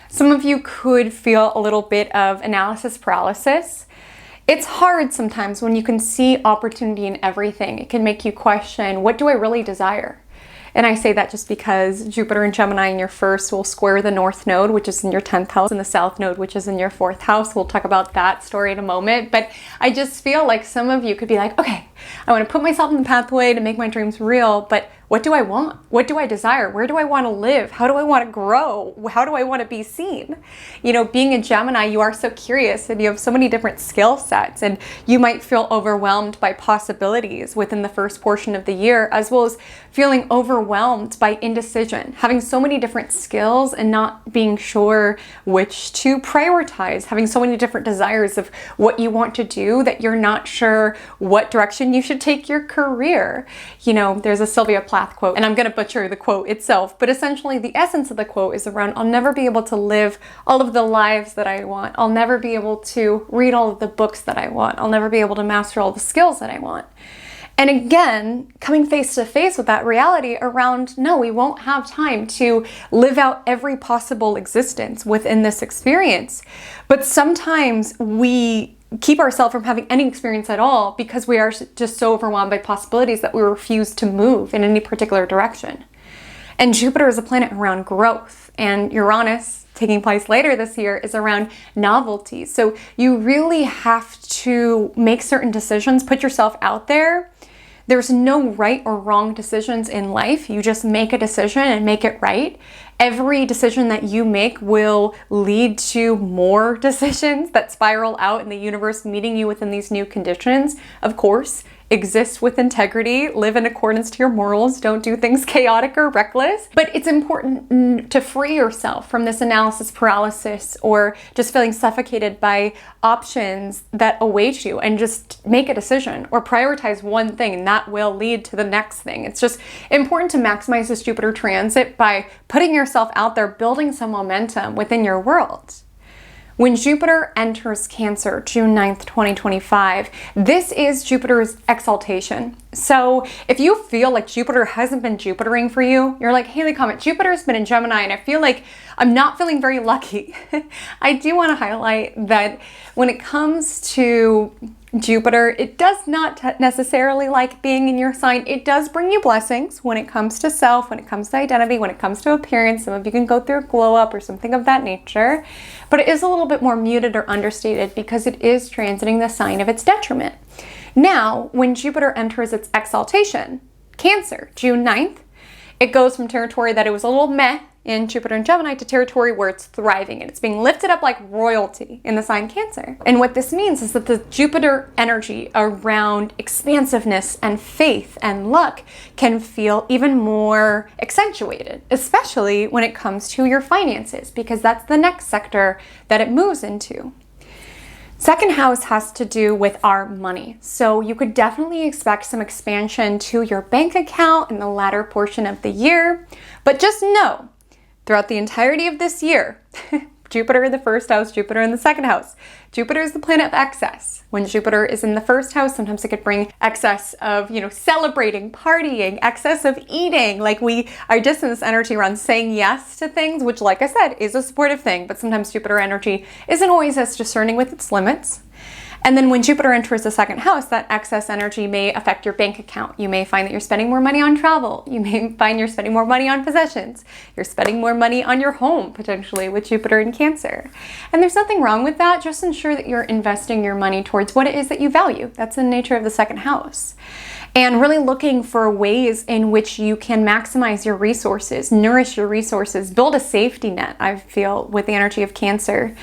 some of you could feel a little bit of analysis paralysis. It's hard sometimes when you can see opportunity in everything. It can make you question, what do I really desire? And I say that just because Jupiter and Gemini in your first will square the North Node, which is in your 10th house, and the South Node, which is in your 4th house. We'll talk about that story in a moment. But I just feel like some of you could be like, okay, I want to put myself in the pathway to make my dreams real, but what do I want? What do I desire? Where do I want to live? How do I want to grow? How do I want to be seen? You know, being a Gemini, you are so curious and you have so many different skill sets, and you might feel overwhelmed by possibilities within the first portion of the year, as well as feeling overwhelmed by indecision, having so many different skills and not being sure which to prioritize, having so many different desires of what you want to do that you're not sure what direction you should take your career. You know, there's a Sylvia Plath quote, and I'm going to butcher the quote itself, but essentially the essence of the quote is around, I'll never be able to live all of the lives that I want. I'll never be able to read all of the books that I want. I'll never be able to master all the skills that I want. And again, coming face to face with that reality around, no, we won't have time to live out every possible existence within this experience. But sometimes we keep ourselves from having any experience at all because we are just so overwhelmed by possibilities that we refuse to move in any particular direction. And Jupiter is a planet around growth, and Uranus, taking place later this year, is around novelty. So you really have to make certain decisions, put yourself out there. There's no right or wrong decisions in life. You just make a decision and make it right. Every decision that you make will lead to more decisions that spiral out in the universe, meeting you within these new conditions. Of course, exist with integrity, live in accordance to your morals, don't do things chaotic or reckless. But it's important to free yourself from this analysis paralysis or just feeling suffocated by options that await you, and just make a decision or prioritize one thing, and that will lead to the next thing. It's just important to maximize this Jupiter transit by putting yourself out there, building some momentum within your world. When Jupiter enters Cancer, June 9th, 2025, this is Jupiter's exaltation. So if you feel like Jupiter hasn't been Jupitering for you, you're like, Haley Comet, Jupiter's been in Gemini and I feel like I'm not feeling very lucky. I do want to highlight that when it comes to Jupiter, it does not necessarily like being in your sign. It does bring you blessings when it comes to self, when it comes to identity, when it comes to appearance. Some of you can go through a glow up or something of that nature, but it is a little bit more muted or understated because it is transiting the sign of its detriment. Now, when Jupiter enters its exaltation, Cancer, June 9th, it goes from territory that it was a little meh in Jupiter and Gemini to territory where it's thriving and it's being lifted up like royalty in the sign Cancer. And what this means is that the Jupiter energy around expansiveness and faith and luck can feel even more accentuated, especially when it comes to your finances, because that's the next sector that it moves into. Second house has to do with our money. So you could definitely expect some expansion to your bank account in the latter portion of the year, but just know throughout the entirety of this year. Jupiter in the first house, Jupiter in the second house. Jupiter is the planet of excess. When Jupiter is in the first house, sometimes it could bring excess of, celebrating, partying, excess of eating. Like we are just in this energy around saying yes to things, which, like I said, is a supportive thing. But sometimes Jupiter energy isn't always as discerning with its limits. And then when Jupiter enters the second house, that excess energy may affect your bank account. You may find that you're spending more money on travel. You may find you're spending more money on possessions. You're spending more money on your home, potentially, with Jupiter in Cancer. And there's nothing wrong with that. Just ensure that you're investing your money towards what it is that you value. That's the nature of the second house. And really looking for ways in which you can maximize your resources, nourish your resources, build a safety net, I feel, with the energy of Cancer.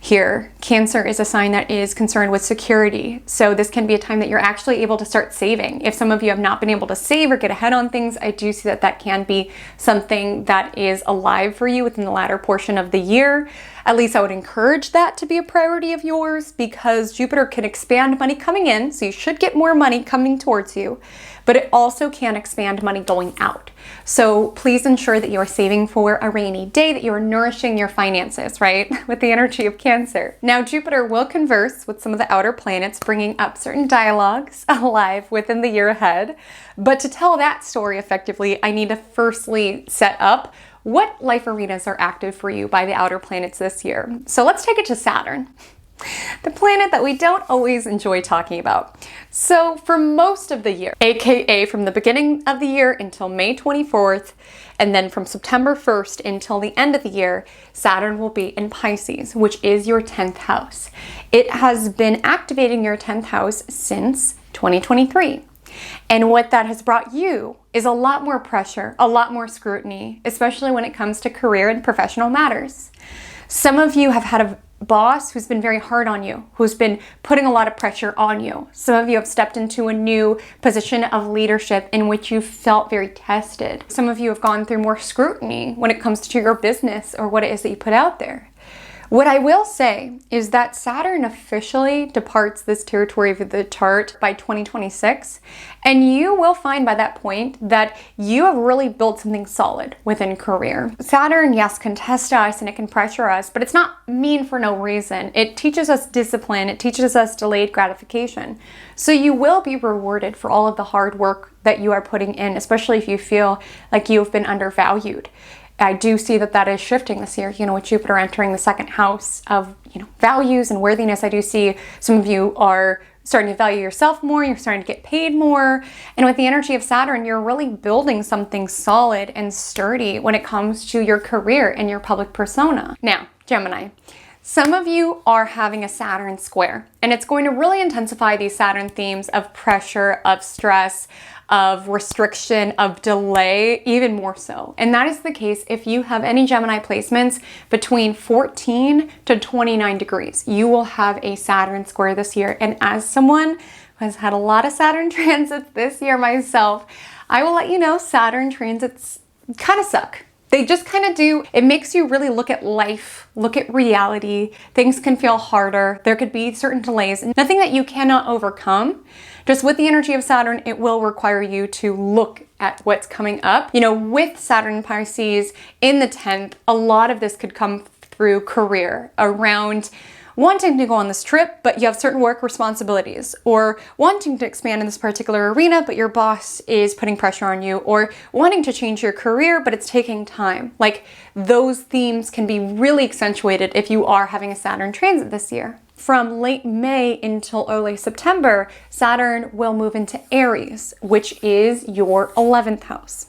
Here, Cancer is a sign that is concerned with security. So this can be a time that you're actually able to start saving. If some of you have not been able to save or get ahead on things, I do see that that can be something that is alive for you within the latter portion of the year. At least I would encourage that to be a priority of yours, because Jupiter can expand money coming in, so you should get more money coming towards you, but it also can expand money going out. So please ensure that you are saving for a rainy day, that you are nourishing your finances, right? With the energy of Cancer. Now, Jupiter will converse with some of the outer planets, bringing up certain dialogues alive within the year ahead. But to tell that story effectively, I need to firstly set up what life arenas are active for you by the outer planets this year. So let's take it to Saturn, the planet that we don't always enjoy talking about. So for most of the year, aka from the beginning of the year until May 24th, and then from September 1st until the end of the year, Saturn will be in Pisces, which is your 10th house. It has been activating your 10th house since 2023. And what that has brought you is a lot more pressure, a lot more scrutiny, especially when it comes to career and professional matters. Some of you have had a boss who's been very hard on you, who's been putting a lot of pressure on you. Some of you have stepped into a new position of leadership in which you felt very tested. Some of you have gone through more scrutiny when it comes to your business or what it is that you put out there. What I will say is that Saturn officially departs this territory of the chart by 2026, and you will find by that point that you have really built something solid within career. Saturn, yes, can test us and it can pressure us, but it's not mean for no reason. It teaches us discipline, it teaches us delayed gratification. So you will be rewarded for all of the hard work that you are putting in, especially if you feel like you've been undervalued. I do see that that is shifting this year, with Jupiter entering the second house of, values and worthiness. I do see some of you are starting to value yourself more, you're starting to get paid more. And with the energy of Saturn, you're really building something solid and sturdy when it comes to your career and your public persona. Now, Gemini. Some of you are having a Saturn square, and it's going to really intensify these Saturn themes of pressure, of stress, of restriction, of delay, even more so. And that is the case if you have any Gemini placements between 14 to 29 degrees. You will have a Saturn square this year. And as someone who has had a lot of Saturn transits this year myself, I will let you know Saturn transits kind of suck. They just kind of do. It makes you really look at life, look at reality. Things can feel harder. There could be certain delays. Nothing that you cannot overcome. Just with the energy of Saturn, it will require you to look at what's coming up. With Saturn and Pisces in the 10th, a lot of this could come through career, around wanting to go on this trip, but you have certain work responsibilities, or wanting to expand in this particular arena, but your boss is putting pressure on you, or wanting to change your career, but it's taking time. Like, those themes can be really accentuated if you are having a Saturn transit this year. From late May until early September, Saturn will move into Aries, which is your 11th house.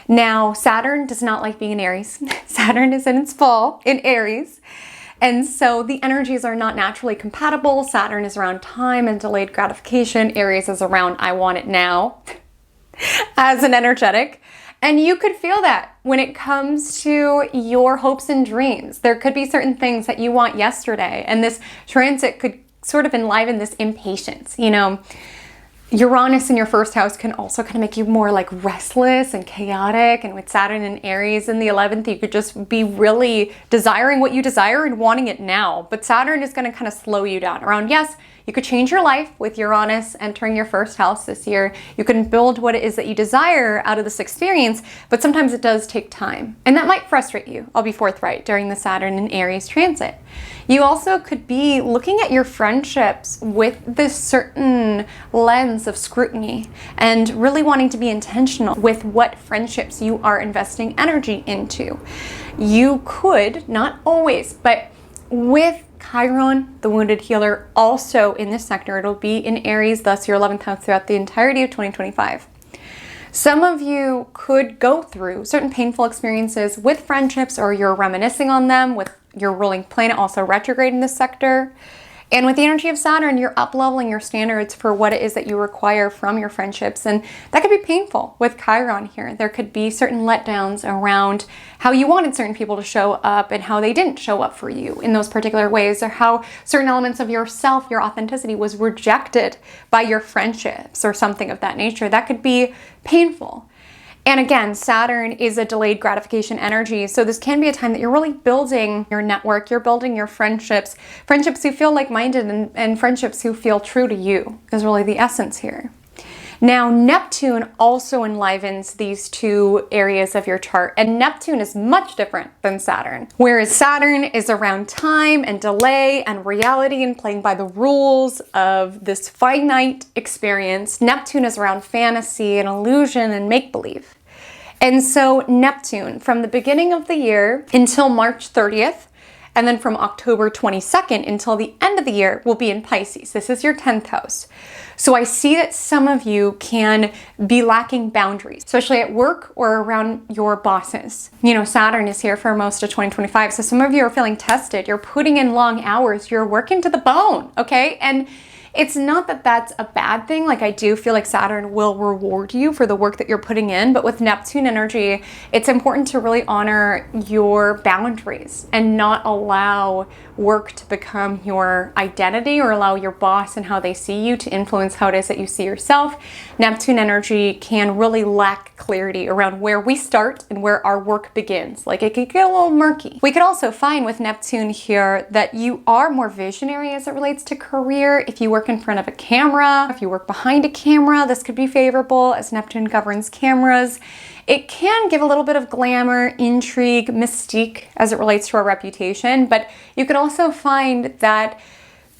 Now, Saturn does not like being in Aries. Saturn is in its fall in Aries. And so the energies are not naturally compatible. Saturn is around time and delayed gratification. Aries is around I want it now as an energetic. And you could feel that when it comes to your hopes and dreams. There could be certain things that you want yesterday. And this transit could sort of enliven this impatience, Uranus in your first house can also kind of make you more like restless and chaotic. And with Saturn and Aries in the 11th, you could just be really desiring what you desire and wanting it now. But Saturn is going to kind of slow you down around, yes, you could change your life with Uranus entering your first house this year. You can build what it is that you desire out of this experience, but sometimes it does take time. And that might frustrate you, I'll be forthright, during the Saturn and Aries transit. You also could be looking at your friendships with this certain lens of scrutiny and really wanting to be intentional with what friendships you are investing energy into. You could, not always, but with Chiron, the wounded healer, also in this sector, it'll be in Aries, thus your 11th house throughout the entirety of 2025. Some of you could go through certain painful experiences with friendships, or you're reminiscing on them with your ruling planet also retrograde in this sector. And with the energy of Saturn, you're up-leveling your standards for what it is that you require from your friendships. And that could be painful with Chiron here. There could be certain letdowns around how you wanted certain people to show up and how they didn't show up for you in those particular ways, or how certain elements of yourself, your authenticity, was rejected by your friendships or something of that nature. That could be painful. And again, Saturn is a delayed gratification energy. So this can be a time that you're really building your network, you're building your friendships, friendships who feel like-minded and friendships who feel true to you is really the essence here. Now, Neptune also enlivens these two areas of your chart, and Neptune is much different than Saturn. Whereas Saturn is around time and delay and reality and playing by the rules of this finite experience, Neptune is around fantasy and illusion and make-believe. And so Neptune, from the beginning of the year until March 30th, and then from October 22nd until the end of the year, will be in Pisces. This is your 10th house. So I see that some of you can be lacking boundaries, especially at work or around your bosses. You know, Saturn is here for most of 2025. So some of you are feeling tested. You're putting in long hours. You're working to the bone, okay? And it's not that that's a bad thing. Like, I do feel like Saturn will reward you for the work that you're putting in, but with Neptune energy, it's important to really honor your boundaries and not allow work to become your identity or allow your boss and how they see you to influence how it is that you see yourself. Neptune energy can really lack clarity around where we start and where our work begins. Like, it could get a little murky. We could also find with Neptune here that you are more visionary as it relates to career. If you work in front of a camera, if you work behind a camera, this could be favorable as Neptune governs cameras. It can give a little bit of glamour, intrigue, mystique as it relates to our reputation, but you could also find that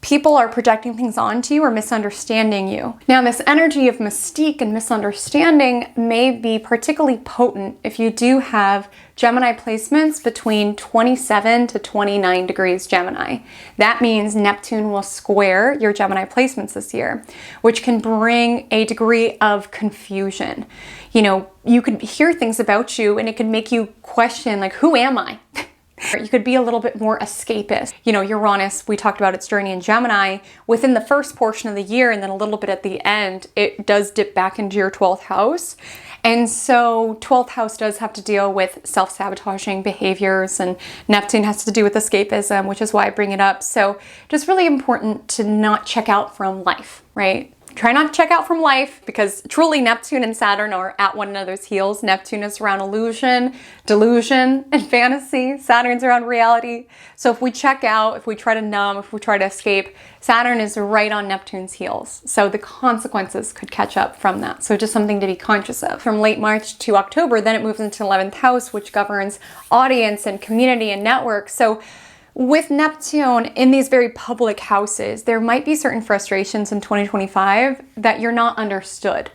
people are projecting things onto you or misunderstanding you. Now, this energy of mystique and misunderstanding may be particularly potent if you do have Gemini placements between 27 to 29 degrees Gemini. That means Neptune will square your Gemini placements this year, which can bring a degree of confusion. You know, you could hear things about you and it could make you question, like, who am I? You could be a little bit more escapist. You know, Uranus, we talked about its journey in Gemini. Within the first portion of the year and then a little bit at the end, it does dip back into your 12th house. And so 12th house does have to deal with self-sabotaging behaviors, and Neptune has to do with escapism, which is why I bring it up. So just really important to not check out from life, right? Try not to check out from life, because truly Neptune and Saturn are at one another's heels. Neptune is around illusion, delusion, and fantasy. Saturn's around reality. So if we check out, if we try to numb, if we try to escape, Saturn is right on Neptune's heels. So the consequences could catch up from that. So just something to be conscious of. From late March to October, then it moves into 11th house, which governs audience and community and network. So with Neptune in these very public houses, there might be certain frustrations in 2025 that you're not understood.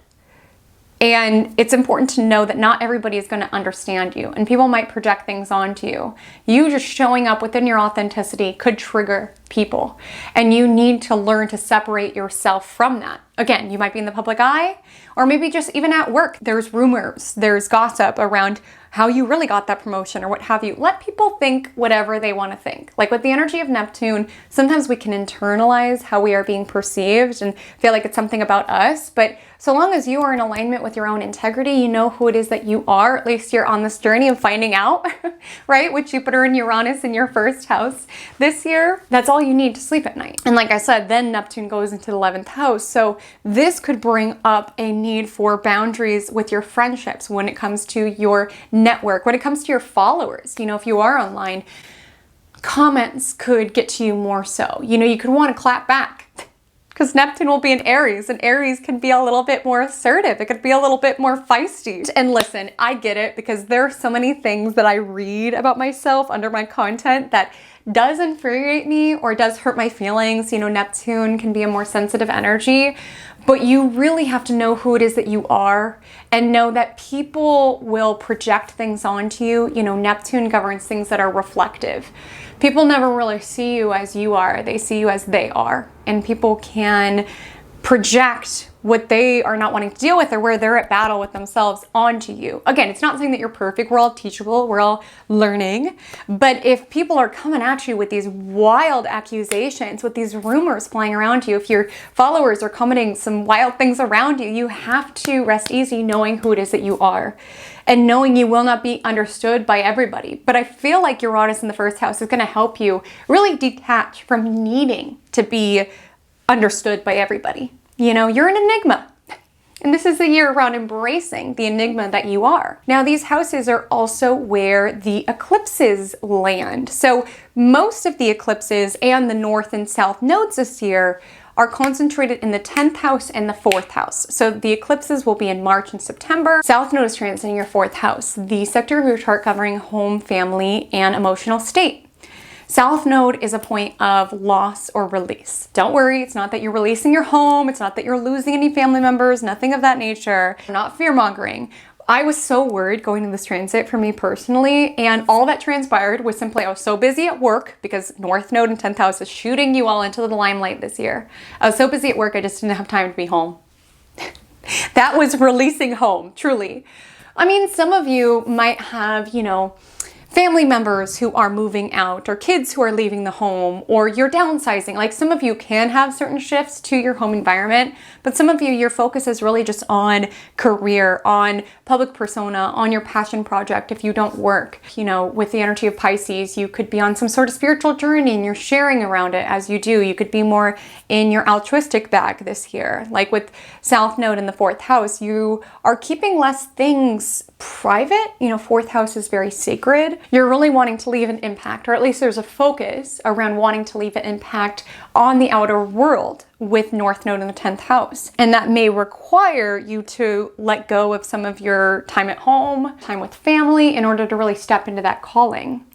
And it's important to know that not everybody is going to understand you, and people might project things onto you. You just showing up within your authenticity could trigger people, and you need to learn to separate yourself from that. Again, you might be in the public eye, or maybe just even at work. There's rumors, there's gossip around how you really got that promotion or what have you. Let people think whatever they want to think. Like with the energy of Neptune, sometimes we can internalize how we are being perceived and feel like it's something about us. But so long as you are in alignment with your own integrity, you know who it is that you are, at least you're on this journey of finding out, right? With Jupiter and Uranus in your first house this year, that's all you need to sleep at night. And like I said, then Neptune goes into the 11th house. So this could bring up a need for boundaries with your friendships when it comes to your network, when it comes to your followers. You know, if you are online, comments could get to you more so. You know, you could want to clap back because Neptune will be in Aries, and Aries can be a little bit more assertive. It could be a little bit more feisty. And listen, I get it, because there are so many things that I read about myself under my content that does infuriate me or does hurt my feelings. You know, Neptune can be a more sensitive energy, but you really have to know who it is that you are and know that people will project things onto you. You know, Neptune governs things that are reflective. People never really see you as you are. They see you as they are. And people can project what they are not wanting to deal with or where they're at battle with themselves onto you. Again, it's not saying that you're perfect. We're all teachable. We're all learning. But if people are coming at you with these wild accusations, with these rumors flying around you, if your followers are commenting some wild things around you, you have to rest easy knowing who it is that you are and knowing you will not be understood by everybody. But I feel like Uranus in the first house is going to help you really detach from needing to be understood by everybody. You know, you're an enigma. And this is the year around embracing the enigma that you are. Now, these houses are also where the eclipses land. So most of the eclipses and the north and south nodes this year are concentrated in the 10th house and the 4th house. So the eclipses will be in March and September. South node is transiting your 4th house, the sector of your chart covering home, family, and emotional state. South node is a point of loss or release. Don't worry, it's not that you're releasing your home, it's not that you're losing any family members, nothing of that nature. Not fear-mongering. I was so worried going to this transit for me personally, and all that transpired was simply I was so busy at work because North Node and 10th house is shooting you all into the limelight this year. I was so busy at work I just didn't have time to be home. That was releasing home, truly. I mean, some of you might have, you know, family members who are moving out or kids who are leaving the home, or you're downsizing. Like some of you can have certain shifts to your home environment, but some of you, your focus is really just on career, on public persona, on your passion project. If you don't work, you know, with the energy of Pisces, you could be on some sort of spiritual journey and you're sharing around it as you do. You could be more in your altruistic bag this year. Like with South Node in the 4th house, you are keeping less things private. You know, 4th house is very sacred. You're really wanting to leave an impact, or at least there's a focus around wanting to leave an impact on the outer world with North Node in the 10th house. And that may require you to let go of some of your time at home, time with family, in order to really step into that calling.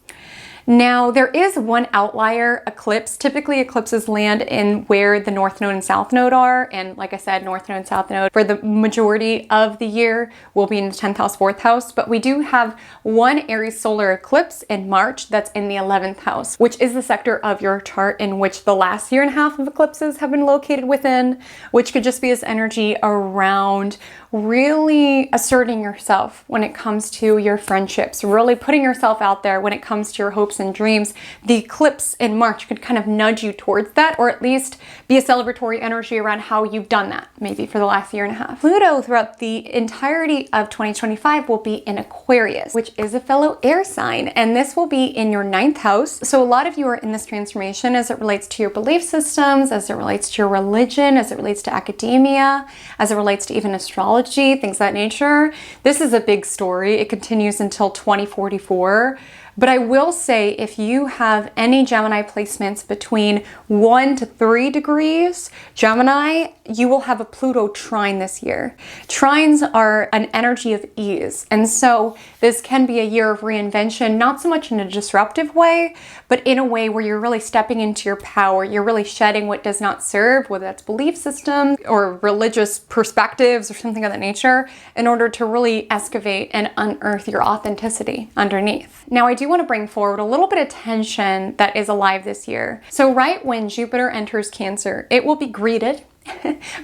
Now, there is one outlier eclipse. Typically, eclipses land in where the North Node and South Node are. And like I said, North Node and South Node for the majority of the year will be in the 10th house, 4th house. But we do have one Aries solar eclipse in March that's in the 11th house, which is the sector of your chart in which the last year and a half of eclipses have been located within, which could just be this energy around really asserting yourself when it comes to your friendships, really putting yourself out there when it comes to your hopes and dreams. The eclipse in March could kind of nudge you towards that, or at least be a celebratory energy around how you've done that, maybe for the last year and a half. Pluto throughout the entirety of 2025 will be in Aquarius, which is a fellow air sign, and this will be in your 9th house. So a lot of you are in this transformation as it relates to your belief systems, as it relates to your religion, as it relates to academia, as it relates to even astrology, things of that nature. This is a big story. It continues until 2044. But I will say, if you have any Gemini placements between 1 to 3 degrees Gemini, you will have a Pluto trine this year. Trines are an energy of ease. And so this can be a year of reinvention, not so much in a disruptive way, but in a way where you're really stepping into your power. You're really shedding what does not serve, whether that's belief systems or religious perspectives or something of that nature, in order to really excavate and unearth your authenticity underneath. Now, I do want to bring forward a little bit of tension that is alive this year. So right when Jupiter enters Cancer, it will be greeted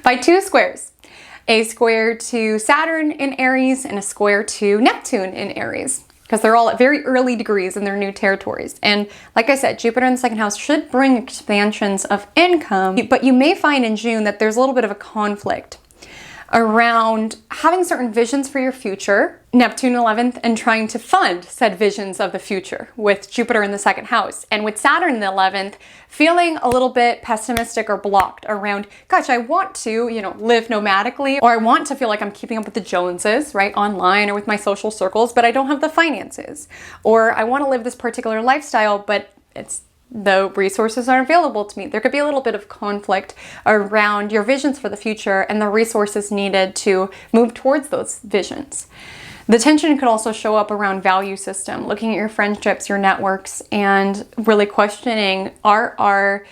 by 2 squares. A square to Saturn in Aries and a square to Neptune in Aries. because they're all at very early degrees in their new territories. And like I said, Jupiter in the second house should bring expansions of income, but you may find in June that there's a little bit of a conflict around having certain visions for your future, Neptune 11th, and trying to fund said visions of the future with Jupiter in the second house. And with Saturn in the 11th, feeling a little bit pessimistic or blocked around, gosh, I want to, live nomadically, or I want to feel like I'm keeping up with the Joneses, right, online or with my social circles, but I don't have the finances. Or I want to live this particular lifestyle, but the resources aren't available to me. There could be a little bit of conflict around your visions for the future and the resources needed to move towards those visions. The tension could also show up around value system, looking at your friendships, your networks, and really questioning are our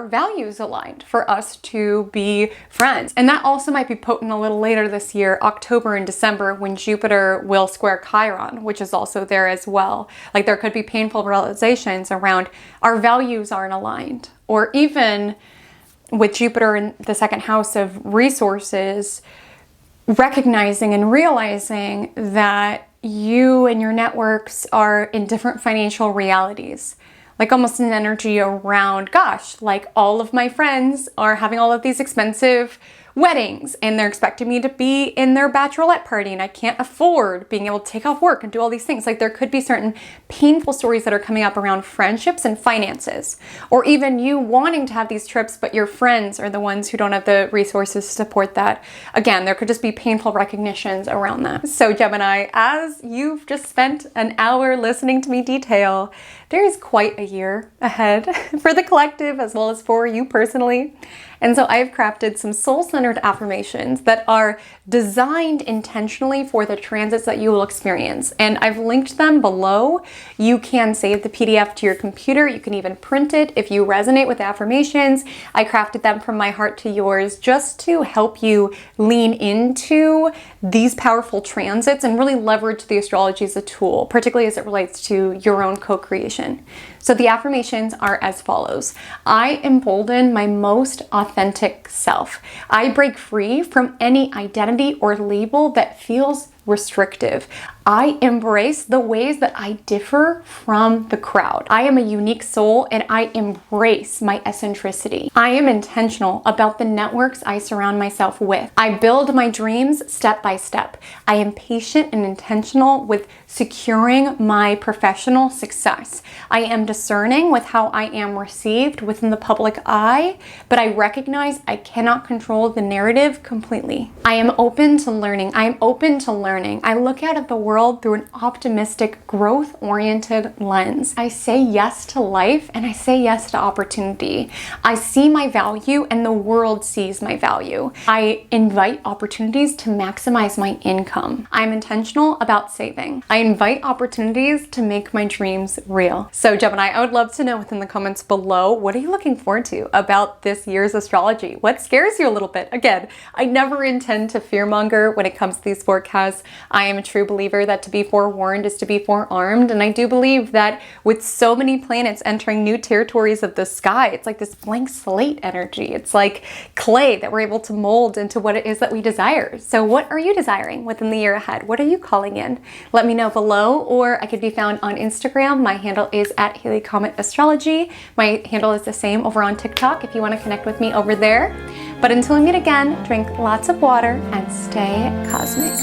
values aligned for us to be friends? And that also might be potent a little later this year, October and December, when Jupiter will square Chiron, which is also there as well. Like there could be painful realizations around our values aren't aligned, or even with Jupiter in the second house of resources, recognizing and realizing that you and your networks are in different financial realities. Like almost an energy around, gosh, like all of my friends are having all of these expensive weddings and they're expecting me to be in their bachelorette party and I can't afford being able to take off work and do all these things. Like there could be certain painful stories that are coming up around friendships and finances, or even you wanting to have these trips but your friends are the ones who don't have the resources to support that. Again, there could just be painful recognitions around that. So Gemini, as you've just spent an hour listening to me detail, there is quite a year ahead for the collective as well as for you personally. And so I've crafted some soul-centered affirmations that are designed intentionally for the transits that you will experience. And I've linked them below. You can save the PDF to your computer. You can even print it if you resonate with affirmations. I crafted them from my heart to yours just to help you lean into these powerful transits and really leverage the astrology as a tool, particularly as it relates to your own co-creation. So the affirmations are as follows. I embolden my most authentic self. I break free from any identity or label that feels restrictive. I embrace the ways that I differ from the crowd. I am a unique soul and I embrace my eccentricity. I am intentional about the networks I surround myself with. I build my dreams step by step. I am patient and intentional with securing my professional success. I am discerning with how I am received within the public eye, but I recognize I cannot control the narrative completely. I am open to learning. I am open to learning. I look out at the world through an optimistic, growth-oriented lens. I say yes to life and I say yes to opportunity. I see my value and the world sees my value. I invite opportunities to maximize my income. I'm intentional about saving. I invite opportunities to make my dreams real. So Gemini, I would love to know within the comments below, what are you looking forward to about this year's astrology? What scares you a little bit? Again, I never intend to fearmonger when it comes to these forecasts. I am a true believer that to be forewarned is to be forearmed. And I do believe that with so many planets entering new territories of the sky, it's like this blank slate energy. It's like clay that we're able to mold into what it is that we desire. So what are you desiring within the year ahead? What are you calling in? Let me know below, or I could be found on Instagram. My handle is @HaleyCometAstrology. My handle is the same over on TikTok if you want to connect with me over there. But until we meet again, drink lots of water and stay cosmic.